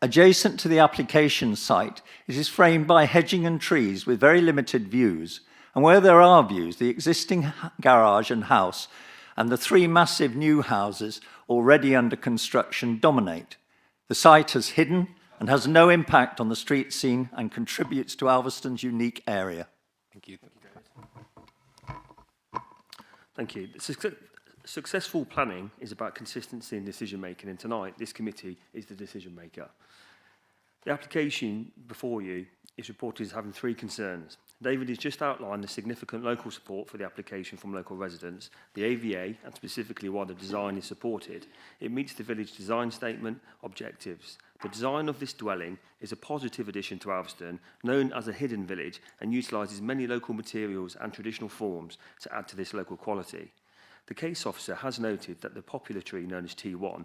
Adjacent to the application site, it is framed by hedging and trees with very limited views, and where there are views, the existing garage and house and the 3 massive new houses already under construction dominate. The site is hidden and has no impact on the street scene and contributes to Alveston's unique area. Thank you. Thank you. Successful planning is about consistency in decision making, and tonight this committee is the decision maker. The application before you is reported as having 3 concerns. David has just outlined the significant local support for the application from local residents, the AVA, and specifically why the design is supported. It meets the village design statement objectives. The design of this dwelling is a positive addition to Alveston, known as a hidden village, and utilises many local materials and traditional forms to add to this local quality. The case officer has noted that the popular tree known as T1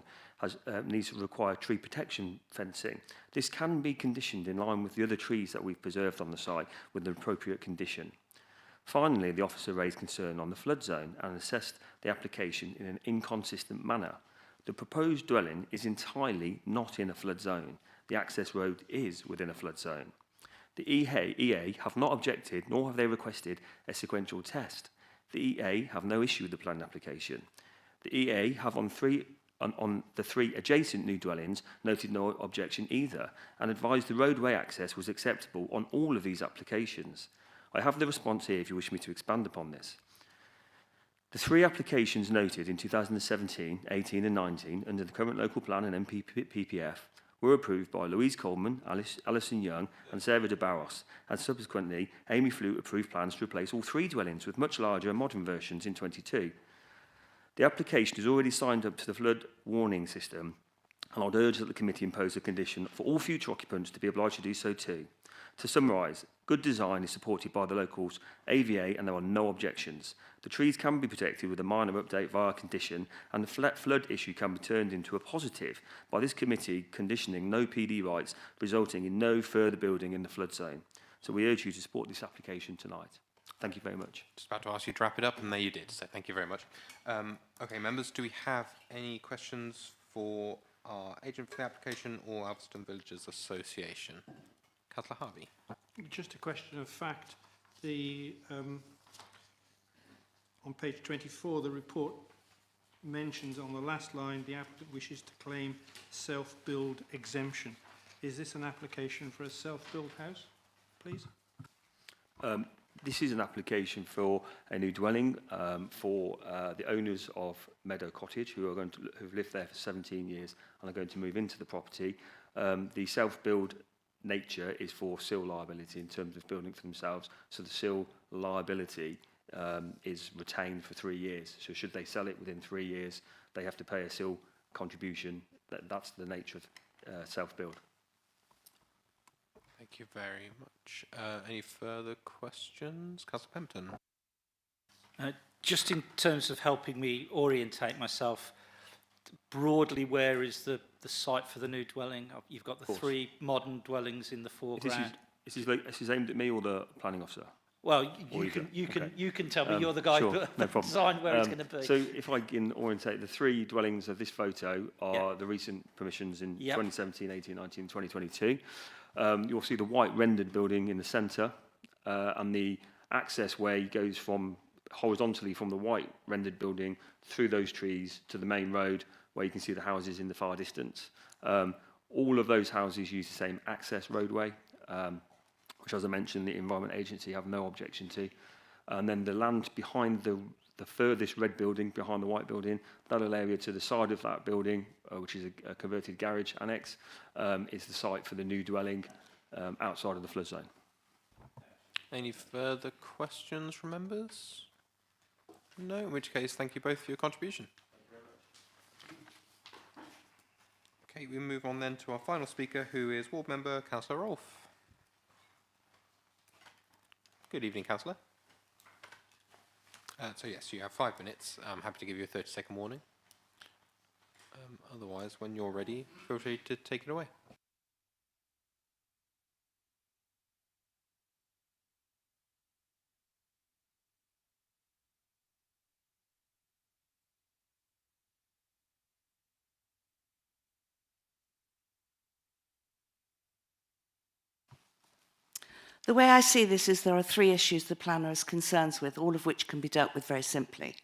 needs to require tree protection fencing. This can be conditioned in line with the other trees that we've preserved on the site with an appropriate condition. Finally, the officer raised concern on the flood zone and assessed the application in an inconsistent manner. The proposed dwelling is entirely not in a flood zone. The access road is within a flood zone. The EA have not objected, nor have they requested a sequential test. The EA have no issue with the planned application. The EA have on the 3 adjacent new dwellings noted no objection either, and advised the roadway access was acceptable on all of these applications. I have the response here if you wish me to expand upon this. The 3 applications noted in 2017, 18 and 19 under the current local plan and MPPF were approved by Louise Coleman, Alison Young and Sarah de Barros, and subsequently Amy Flute approved plans to replace all 3 dwellings with much larger and modern versions in 22. The application is already signed up to the flood warning system, and I'd urge that the committee impose a condition for all future occupants to be obliged to do so too. To summarise, good design is supported by the locals, AVA, and there are no objections. The trees can be protected with a minor update via condition, and the flood issue can be turned into a positive by this committee conditioning no PD rights, resulting in no further building in the flood zone. So we urge you to support this application tonight. Thank you very much. Just about to ask you to wrap it up, and there you did, so thank you very much. Okay, members, do we have any questions for our agent for the application or Alveston Villagers Association? Councillor Harvey. Just a question of fact. On page 24, the report mentions on the last line the applicant wishes to claim self-build exemption. Is this an application for a self-build house, please? This is an application for a new dwelling for the owners of Meadow Cottage, who've lived there for 17 years and are going to move into the property. The self-build nature is for SIL liability in terms of building for themselves, so the SIL liability is retained for 3 years. So should they sell it within 3 years, they have to pay a SIL contribution. That's the nature of self-build. Thank you very much. Any further questions? Councillor Pempton. Just in terms of helping me orientate myself, broadly, where is the site for the new dwelling? You've got the 3 modern dwellings in the foreground. This is aimed at me or the planning officer? Well, you can tell me. You're the guy who designed where it's going to be. So if I can orientate, the 3 dwellings of this photo are the recent permissions in 2017, 18, 19, 2022. You'll see the white rendered building in the centre, and the access way goes from horizontally from the white rendered building through those trees to the main road, where you can see the houses in the far distance. All of those houses use the same access roadway, which, as I mentioned, the Environment Agency have no objection to. And then the land behind the furthest red building, behind the white building, that little area to the side of that building, which is a converted garage annex, is the site for the new dwelling outside of the flood zone. Any further questions from members? No, in which case, thank you both for your contribution. Okay, we move on then to our final speaker, who is Ward Member Councillor Rolfe. Good evening, Councillor. So yes, you have 5 minutes. I'm happy to give you a 30-second warning. Otherwise, when you're ready, feel free to take it away. The way I see this is there are 3 issues the planner has concerns with, all of which can be dealt with very simply.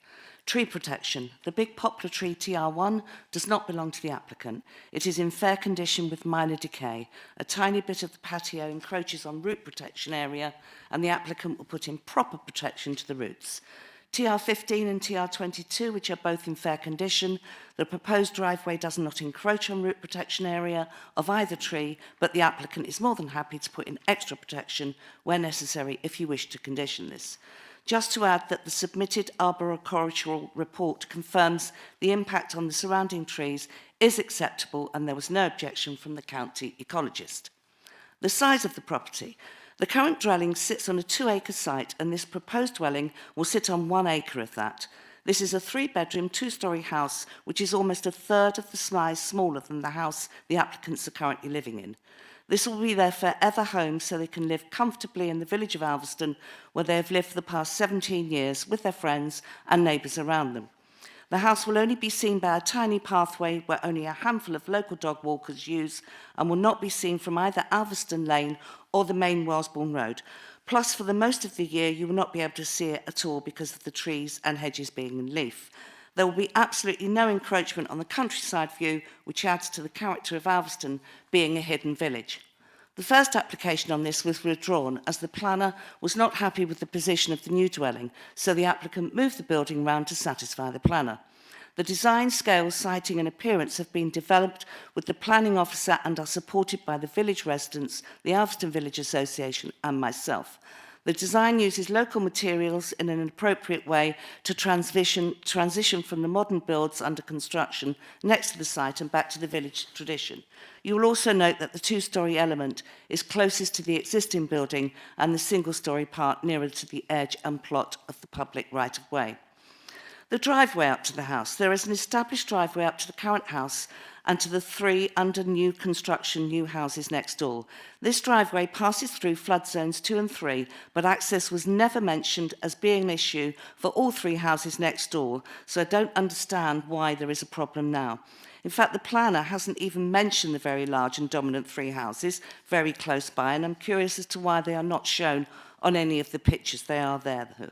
Tree protection. The big poplar tree TR1 does not belong to the applicant. It is in fair condition with minor decay. A tiny bit of the patio encroaches on root protection area, and the applicant will put in proper protection to the roots. TR15 and TR22, which are both in fair condition, the proposed driveway does not encroach on root protection area of either tree, but the applicant is more than happy to put in extra protection where necessary if you wish to condition this. Just to add that the submitted arboricultural report confirms the impact on the surrounding trees is acceptable and there was no objection from the county ecologist. The size of the property. The current dwelling sits on a 2-acre site and this proposed dwelling will sit on 1 acre of that. This is a 3-bedroom, 2-storey house which is almost a third of the size smaller than the house the applicants are currently living in. This will be their forever home so they can live comfortably in the village of Alveston where they have lived for the past 17 years with their friends and neighbours around them. The house will only be seen by a tiny pathway where only a handful of local dog walkers use and will not be seen from either Alveston Lane or the main Wellesbourne Road. Plus, for the most of the year, you will not be able to see it at all because of the trees and hedges being in leaf. There will be absolutely no encroachment on the countryside view, which adds to the character of Alveston being a hidden village. The first application on this was withdrawn as the planner was not happy with the position of the new dwelling, so the applicant moved the building round to satisfy the planner. The design, scale, siting and appearance have been developed with the planning officer and are supported by the village residents, the Alveston Village Association and myself. The design uses local materials in an appropriate way to transition from the modern builds under construction next to the site and back to the village tradition. You will also note that the 2-storey element is closest to the existing building and the single-storey part nearer to the edge and plot of the public right-of-way. The driveway up to the house. There is an established driveway up to the current house and to the 3 under new construction new houses next door. This driveway passes through flood zones 2 and 3, but access was never mentioned as being an issue for all 3 houses next door, so I don't understand why there is a problem now. In fact, the planner hasn't even mentioned the very large and dominant 3 houses very close by, and I'm curious as to why they are not shown on any of the pictures. They are there, though.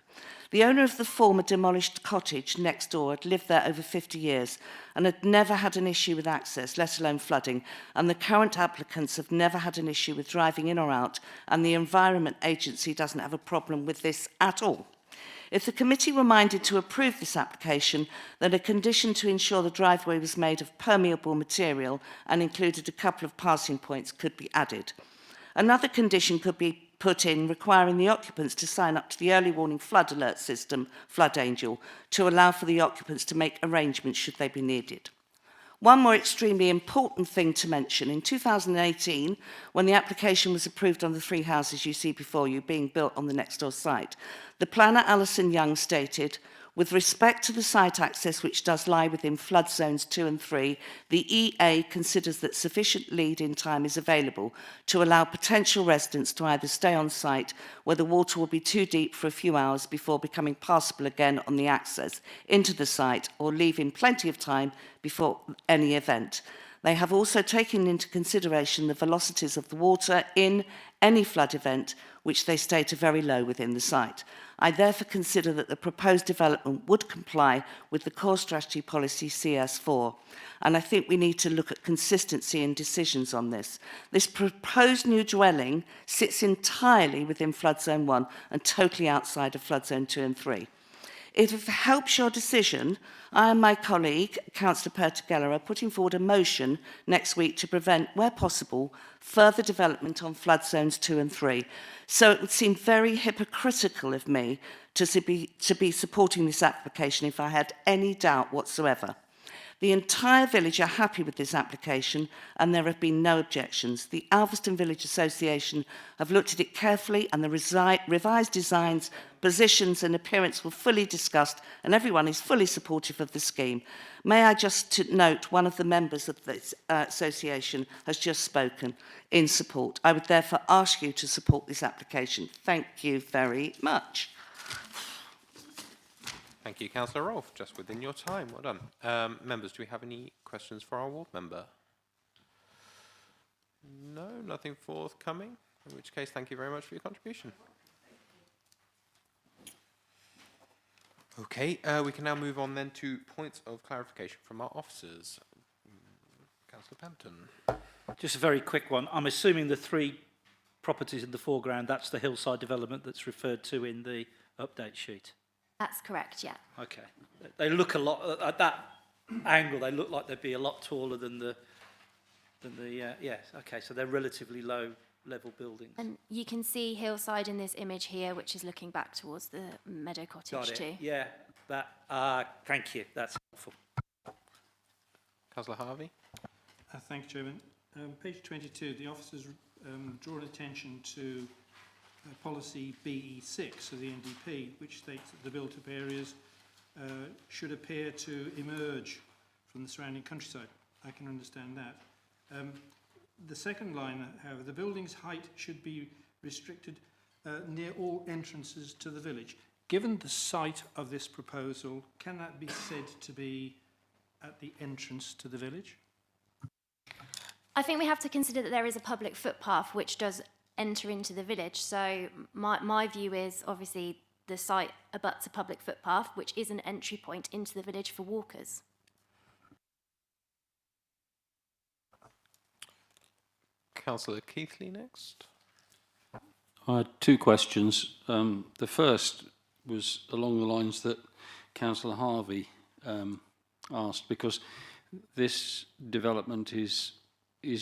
The owner of the former demolished cottage next door had lived there over 50 years and had never had an issue with access, let alone flooding, and the current applicants have never had an issue with driving in or out, and the Environment Agency doesn't have a problem with this at all. If the committee were minded to approve this application, then a condition to ensure the driveway was made of permeable material and included a couple of passing points could be added. Another condition could be put in requiring the occupants to sign up to the early warning flood alert system, Flood Angel, to allow for the occupants to make arrangements should they be needed. One more extremely important thing to mention, in 2018, when the application was approved on the 3 houses you see before you being built on the next door site, the planner Alison Young stated, with respect to the site access which does lie within flood zones 2 and 3, the EA considers that sufficient lead-in time is available to allow potential residents to either stay on site where the water will be too deep for a few hours before becoming passable again on the access into the site, or leave in plenty of time before any event. They have also taken into consideration the velocities of the water in any flood event, which they state are very low within the site. I therefore consider that the proposed development would comply with the core strategy policy CS4, and I think we need to look at consistency in decisions on this. This proposed new dwelling sits entirely within flood zone 1 and totally outside of flood zone 2 and 3. If it helps your decision, I and my colleague, Councillor Pertigeller, are putting forward a motion next week to prevent, where possible, further development on flood zones 2 and 3. So it would seem very hypocritical of me to be supporting this application if I had any doubt whatsoever. The entire village are happy with this application and there have been no objections. The Alveston Village Association have looked at it carefully and the revised designs, positions and appearance were fully discussed and everyone is fully supportive of the scheme. May I just note one of the members of this association has just spoken in support. I would therefore ask you to support this application. Thank you very much. Thank you, Councillor Rolfe. Just within your time. Well done. Members, do we have any questions for our ward member? No, nothing forthcoming. In which case, thank you very much for your contribution. Okay, we can now move on then to points of clarification from our officers. Councillor Pampton. Just a very quick one. I'm assuming the 3 properties in the foreground, that's the hillside development that's referred to in the update sheet. That's correct, yeah. Okay. They look a lot, at that angle, they look like they'd be a lot taller than the yes, okay, so they're relatively low level buildings. And you can see hillside in this image here, which is looking back towards the meadow cottage Got it. too. Yeah, that, thank you, that's helpful. Councillor Harvey. Thank you, Chairman. Page 22, the officers draw attention to policy BE6 of the NDP, which states that the built-up areas should appear to emerge from the surrounding countryside. I can understand that. The second line, however, the building's height should be restricted near all entrances to the village. Given the site of this proposal, can that be said to be at the entrance to the village? I think we have to consider that there is a public footpath which does enter into the village. So my view is obviously the site abuts a public footpath, which is an entry point into the village for walkers. Councillor Keithley next. I had 2 questions. The first was along the lines that Councillor Harvey asked, because this development is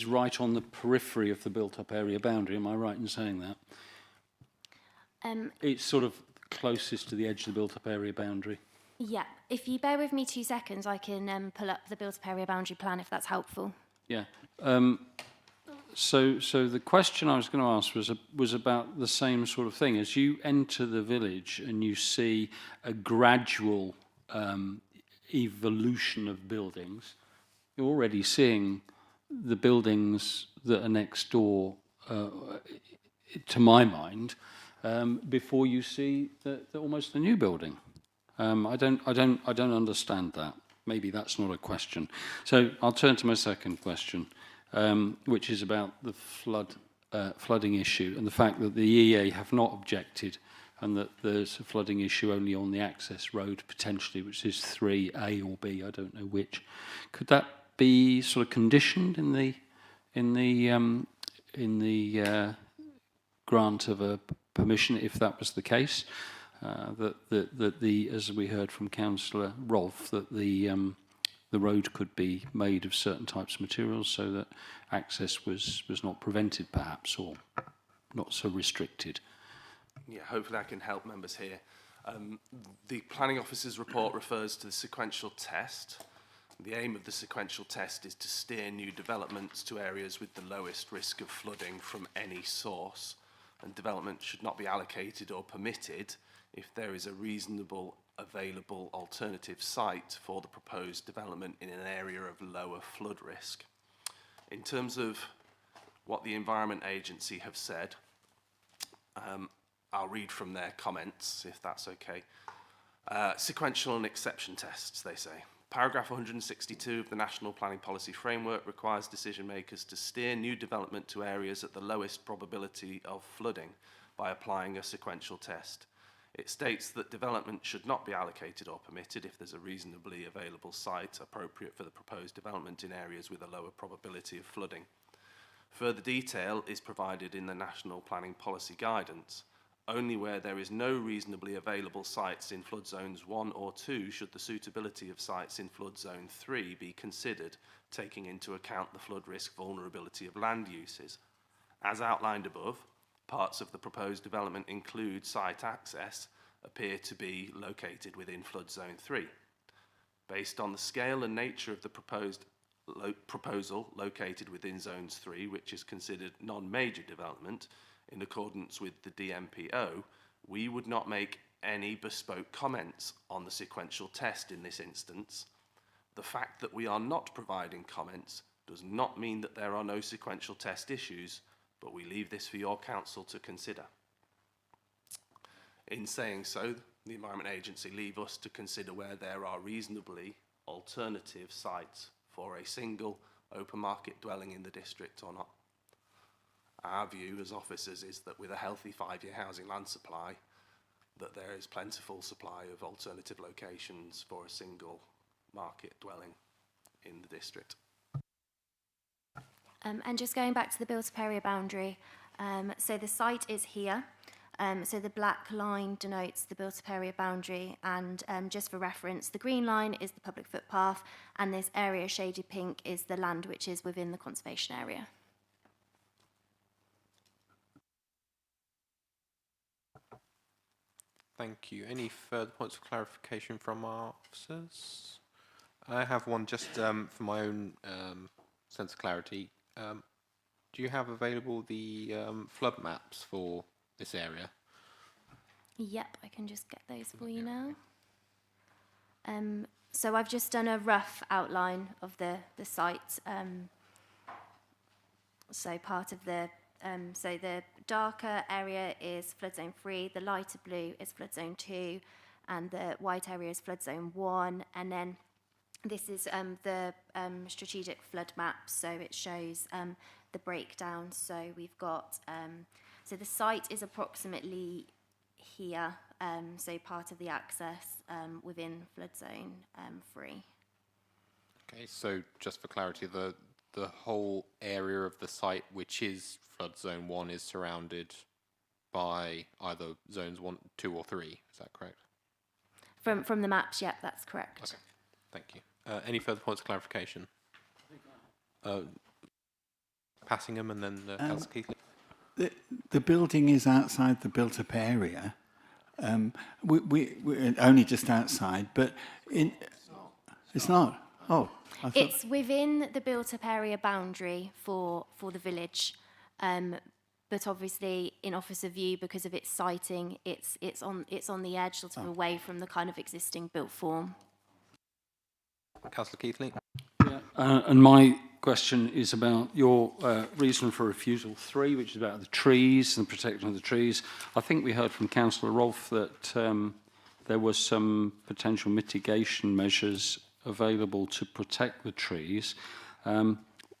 right on the periphery of the built-up area boundary. Am I right in saying that? It's sort of closest to the edge of the built-up area boundary. Yeah, if you bear with me 2 seconds, I can pull up the built-up area boundary plan if that's helpful. Yeah. So the question I was going to ask was about the same sort of thing. As you enter the village and you see a gradual evolution of buildings, you're already seeing the buildings that are next door, to my mind, before you see the almost a new building. I don't understand that. Maybe that's not a question. So I'll turn to my second question, which is about the flooding issue and the fact that the EA have not objected and that there's a flooding issue only on the access road potentially, which is 3A or B, I don't know which. Could that be sort of conditioned in the grant of a permission, if that was the case? That as we heard from Councillor Rolfe, that the road could be made of certain types of materials so that access was not prevented, perhaps, or not so restricted. Yeah, hopefully I can help members here. The planning officer's report refers to the sequential test. The aim of the sequential test is to steer new developments to areas with the lowest risk of flooding from any source, and development should not be allocated or permitted if there is a reasonable available alternative site for the proposed development in an area of lower flood risk. In terms of what the Environment Agency have said, I'll read from their comments, if that's okay. Sequential and exception tests, they say. Paragraph 162 of the National Planning Policy Framework requires decision makers to steer new development to areas at the lowest probability of flooding by applying a sequential test. It states that development should not be allocated or permitted if there's a reasonably available site appropriate for the proposed development in areas with a lower probability of flooding. Further detail is provided in the National Planning Policy Guidance. Only where there is no reasonably available sites in flood zones 1 or 2 should the suitability of sites in flood zone 3 be considered, taking into account the flood risk vulnerability of land uses. As outlined above, parts of the proposed development include site access appear to be located within flood zone 3. Based on the scale and nature of the proposal located within zones 3, which is considered non-major development, in accordance with the DMPO, we would not make any bespoke comments on the sequential test in this instance. The fact that we are not providing comments does not mean that there are no sequential test issues, but we leave this for your council to consider. In saying so, the Environment Agency leave us to consider where there are reasonably alternative sites for a single open market dwelling in the district or not. Our view as officers is that with a healthy 5-year housing land supply, that there is plentiful supply of alternative locations for a single market dwelling in the district. And just going back to the built-up area boundary, so the site is here. So the black line denotes the built-up area boundary, and just for reference, the green line is the public footpath, and this area shaded pink is the land which is within the conservation area. Thank you. Any further points of clarification from our officers? I have one just for my own sense of clarity. Do you have available the flood maps for this area? Yep, I can just get those for you now. So I've just done a rough outline of the site. So part of the so the darker area is flood zone 3, the lighter blue is flood zone 2, and the white area is flood zone 1. And then this is the strategic flood map, so it shows the breakdown. So we've got, so the site is approximately here, so part of the access within flood zone 3. Okay, so just for clarity, the whole area of the site, which is flood zone 1, is surrounded by either zones 1, 2, or 3. Is that correct? From the maps, yep, that's correct. Okay, thank you. Any further points of clarification? Passingham and then Councillor Keithley. The building is outside the built-up area. We're only just outside, but it's not. Oh, it's within the built-up area boundary for the village, but obviously in officer view, because of its siting, it's on the edge, sort of away from the kind of existing built form. Councillor Keithley. Yeah, and my question is about your reason for refusal 3, which is about the trees and protection of the trees. I think we heard from Councillor Rolfe that there was some potential mitigation measures available to protect the trees.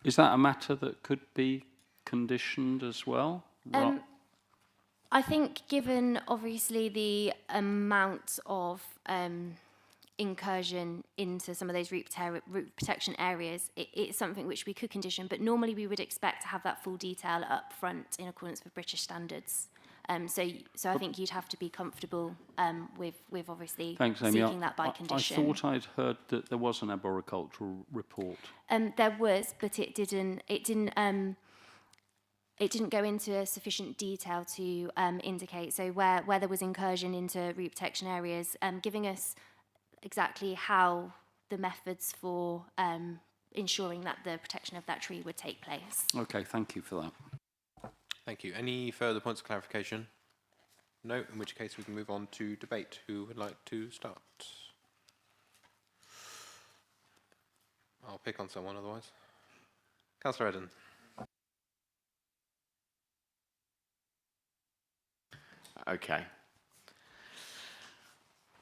Is that a matter that could be conditioned as well? I think given obviously the amount of incursion into some of those root protection areas, it's something which we could condition, but normally we would expect to have that full detail up front in accordance with British standards. So I think you'd have to be comfortable with obviously seeking that by condition. I thought I'd heard that there was an arboricultural report. There was, but it didn't go into sufficient detail to indicate. So where there was incursion into root protection areas, giving us exactly how the methods for ensuring that the protection of that tree would take place. Okay, thank you for that. Thank you. Any further points of clarification? No, in which case we can move on to debate. Who would like to start? I'll pick on someone otherwise. Councillor Eden. Okay.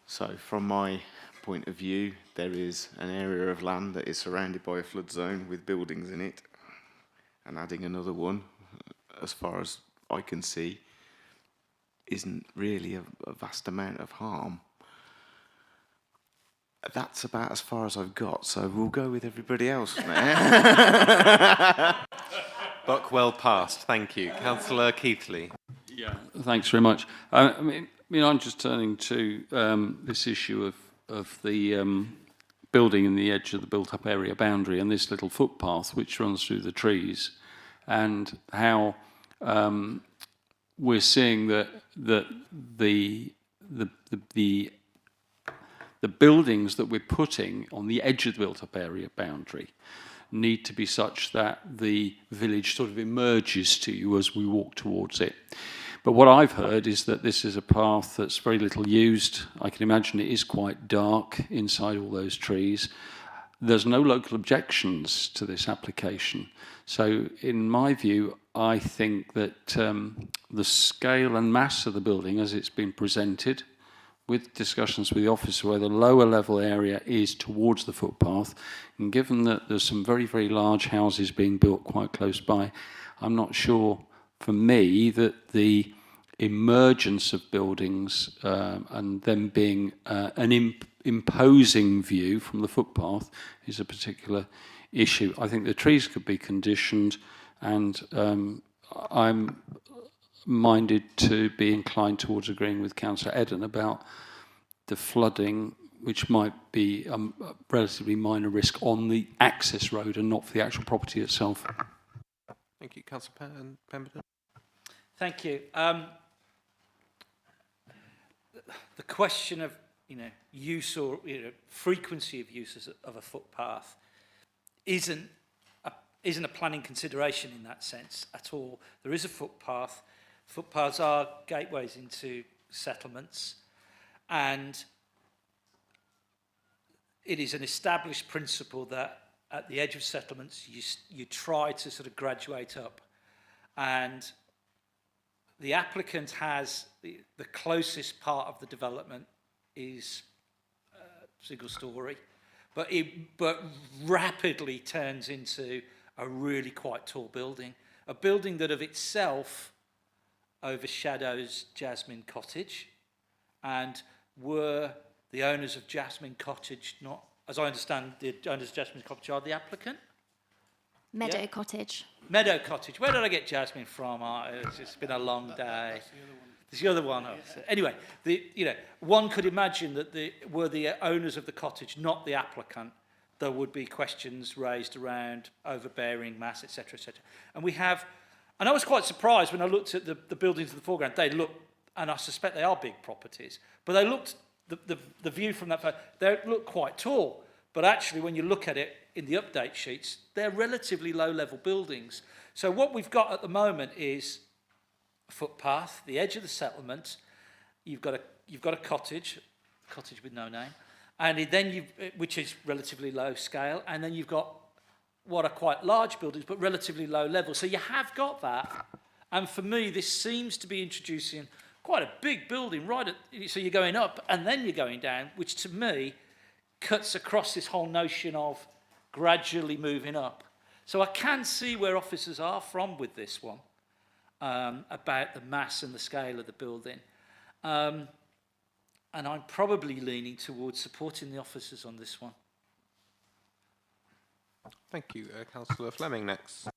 So from my point of view, there is an area of land that is surrounded by a flood zone with buildings in it, and adding another one, as far as I can see, isn't really a vast amount of harm. That's about as far as I've got, so we'll go with everybody else now. Buck well passed, thank you. Councillor Keithley. Yeah, thanks very much. I mean, I'm just turning to this issue of the building in the edge of the built-up area boundary and this little footpath which runs through the trees, and how we're seeing that the buildings that we're putting on the edge of the built-up area boundary need to be such that the village sort of emerges to you as we walk towards it. But what I've heard is that this is a path that's very little used. I can imagine it is quite dark inside all those trees. There's no local objections to this application. So in my view, I think that the scale and mass of the building as it's been presented, with discussions with the officer where the lower level area is towards the footpath, and given that there's some very, very large houses being built quite close by, I'm not sure, for me, that the emergence of buildings and them being an imposing view from the footpath is a particular issue. I think the trees could be conditioned, and I'm minded to be inclined towards agreeing with Councillor Eden about the flooding, which might be a relatively minor risk on the access road and not for the actual property itself. Thank you. Councillor Pemberton. Thank you. The question of use or frequency of use of a footpath isn't a planning consideration in that sense at all. There is a footpath. Footpaths are gateways into settlements, and it is an established principle that at the edge of settlements you try to sort of graduate up, and the applicant has the closest part of the development is single story, but rapidly turns into a really quite tall building, a building that of itself overshadows Jasmine Cottage. And were the owners of Jasmine Cottage not, as I understand, the owners of Jasmine Cottage are the applicant? Meadow Cottage. Meadow Cottage. Where did I get Jasmine from? It's been a long day. There's the other one. Anyway, one could imagine that were the owners of the cottage not the applicant, there would be questions raised around overbearing mass, etc., etc. And we have, and I was quite surprised when I looked at the buildings in the foreground. They look, and I suspect they are big properties, but they looked, the view from that, they look quite tall. But actually, when you look at it in the update sheets, they're relatively low-level buildings. So what we've got at the moment is a footpath, the edge of the settlement. You've got a cottage with no name, and then which is relatively low scale, and then you've got what are quite large buildings, but relatively low level. So you have got that, and for me, this seems to be introducing quite a big building so you're going up and then you're going down, which to me cuts across this whole notion of gradually moving up. So I can see where officers are from with this one, about the mass and the scale of the building. And I'm probably leaning towards supporting the officers on this one. Thank you. Councillor Fleming next.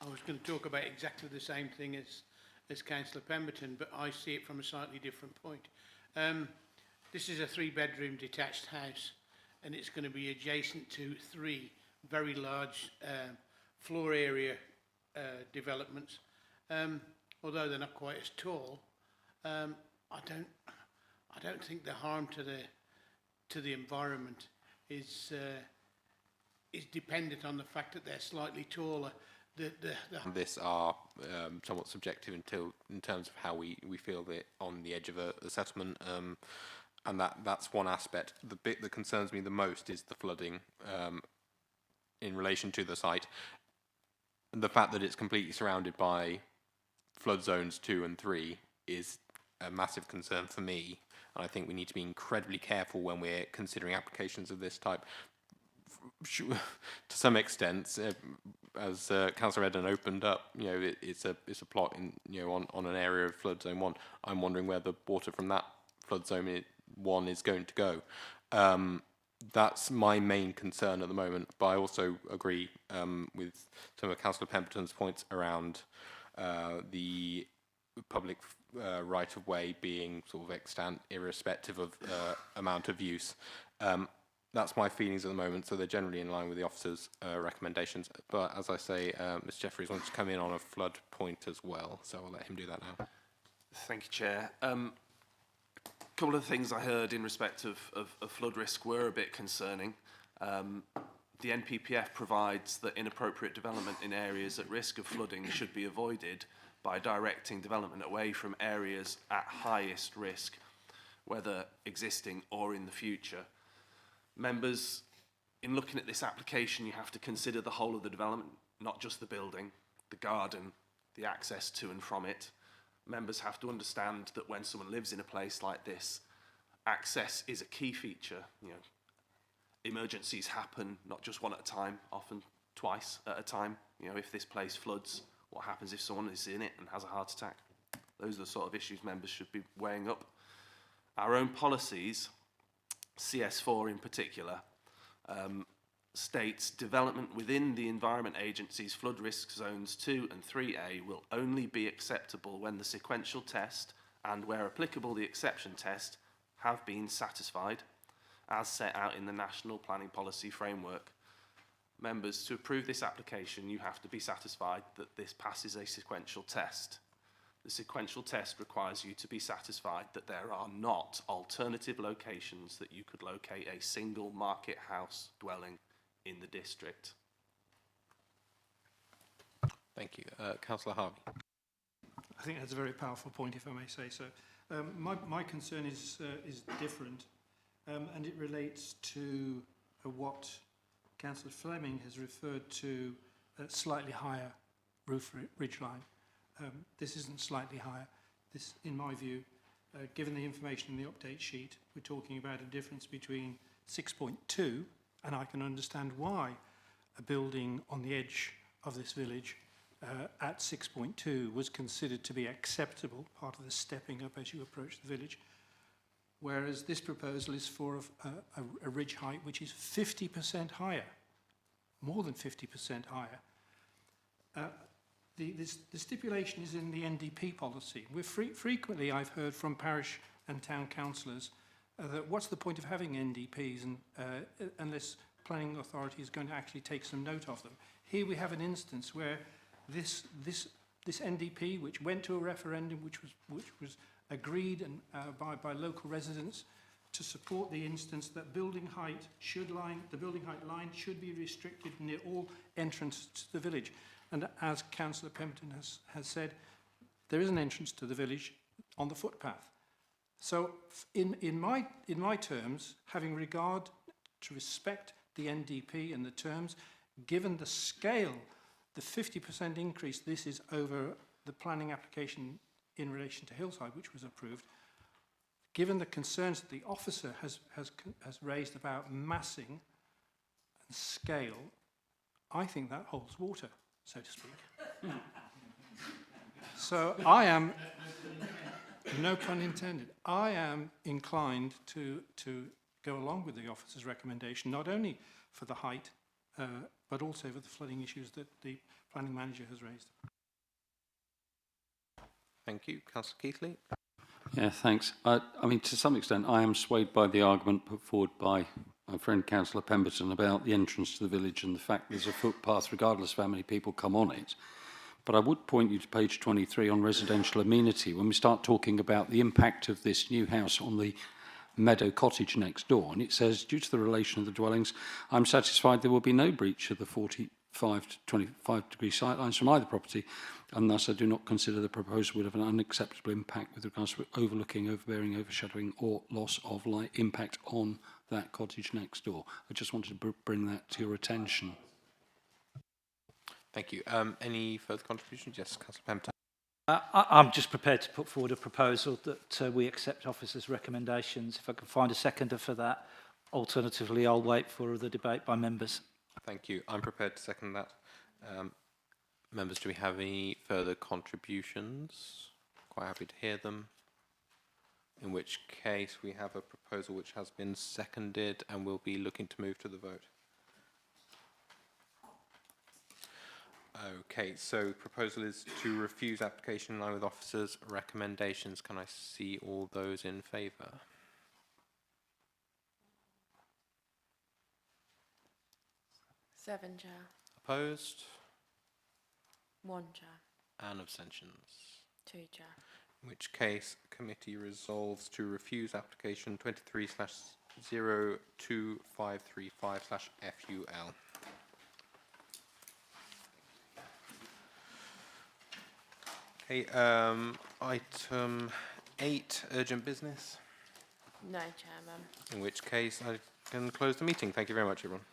I was going to talk about exactly the same thing as Councillor Pemberton, but I see it from a slightly different point. This is a 3-bedroom detached house, and it's going to be adjacent to 3 very large floor area developments. Although they're not quite as tall, I don't think the harm to the environment is dependent on the fact that they're slightly taller. This are somewhat subjective in terms of how we feel it on the edge of a settlement, and that's one aspect. The bit that concerns me the most is the flooding in relation to the site. The fact that it's completely surrounded by flood zones 2 and 3 is a massive concern for me, and I think we need to be incredibly careful when we're considering applications of this type. To some extent, as Councillor Eden opened up, it's a plot in on an area of flood zone 1. I'm wondering where the water from that flood zone 1 is going to go. That's my main concern at the moment. But I also agree with some of Councillor Pemberton's points around the public right of way being sort of extant, irrespective of amount of use. That's my feelings at the moment, so they're generally in line with the officer's recommendations. But as I say, Ms Jeffries wants to come in on a flood point as well, so I'll let him do that now. Thank you, Chair. A couple of things I heard in respect of flood risk were a bit concerning. The NPPF provides that inappropriate development in areas at risk of flooding should be avoided by directing development away from areas at highest risk, whether existing or in the future. Members, in looking at this application, you have to consider the whole of the development, not just the building, the garden, the access to and from it. Members have to understand that when someone lives in a place like this, access is a key feature. Emergencies happen not just one at a time, often twice at a time. If this place floods, what happens if someone is in it and has a heart attack? Those are the sort of issues members should be weighing up. Our own policies, CS4 in particular, states development within the Environment Agency's flood risk zones 2 and 3A will only be acceptable when the sequential test and, where applicable, the exception test have been satisfied, as set out in the National Planning Policy Framework. Members, to approve this application, you have to be satisfied that this passes a sequential test. The sequential test requires you to be satisfied that there are not alternative locations that you could locate a single market house dwelling in the district. Thank you. Councillor Harvey. I think that's a very powerful point, if I may say so. My concern is different, and it relates to what Councillor Fleming has referred to slightly higher roof ridgeline. This isn't slightly higher. This, in my view, given the information in the update sheet, we're talking about a difference between 6.2, and I can understand why a building on the edge of this village at 6.2 was considered to be acceptable, part of the stepping up as you approach the village, whereas this proposal is for a ridge height which is 50% higher, more than 50% higher. The stipulation is in the NDP policy. Frequently I've heard from parish and town councillors that what's the point of having NDPs unless planning authority is going to actually take some note of them. Here we have an instance where this NDP, which went to a referendum, which was agreed and, by local residents to support the instance that the building height line should be restricted near all entrances to the village. And as Councillor Pemberton has said, there is an entrance to the village on the footpath. So in my terms, having regard to respect the NDP and the terms, given the scale, the 50% increase this is over the planning application in relation to Hillside, which was approved, given the concerns that the officer has raised about massing and scale, I think that holds water, so to speak. So I am, no pun intended, I am inclined to go along with the officer's recommendation, not only for the height, but also for the flooding issues that the planning manager has raised. Thank you. Councillor Keithley. Yeah, thanks. I mean, to some extent, I am swayed by the argument put forward by my friend Councillor Pemberton about the entrance to the village and the fact there's a footpath regardless of how many people come on it. But I would point you to page 23 on residential amenity when we start talking about the impact of this new house on the meadow cottage next door. And it says, due to the relation of the dwellings, I'm satisfied there will be no breach of the 45 to 25 degree sight lines from either property, and thus I do not consider the proposal would have an unacceptable impact with regards to overlooking, overbearing, overshadowing or loss of light impact on that cottage next door. I just wanted to bring that to your attention. Thank you. Any further contributions? Yes, Councillor Pemberton. I'm just prepared to put forward a proposal that we accept officers' recommendations. If I can find a seconder for that. Alternatively, I'll wait for the debate by members. Thank you. I'm prepared to second that. Members, do we have any further contributions? Quite happy to hear them. In which case, we have a proposal which has been seconded and we'll be looking to move to the vote. Okay, so proposal is to refuse application in line with officers' recommendations. Can I see all those in favour? Seven, Chair. Opposed? One, Chair. And abstentions? Two, Chair. In which case, committee resolves to refuse application 23/02535/FUL. Okay, item 8, urgent business. No, Chairman. In which case, I can close the meeting. Thank you very much, everyone.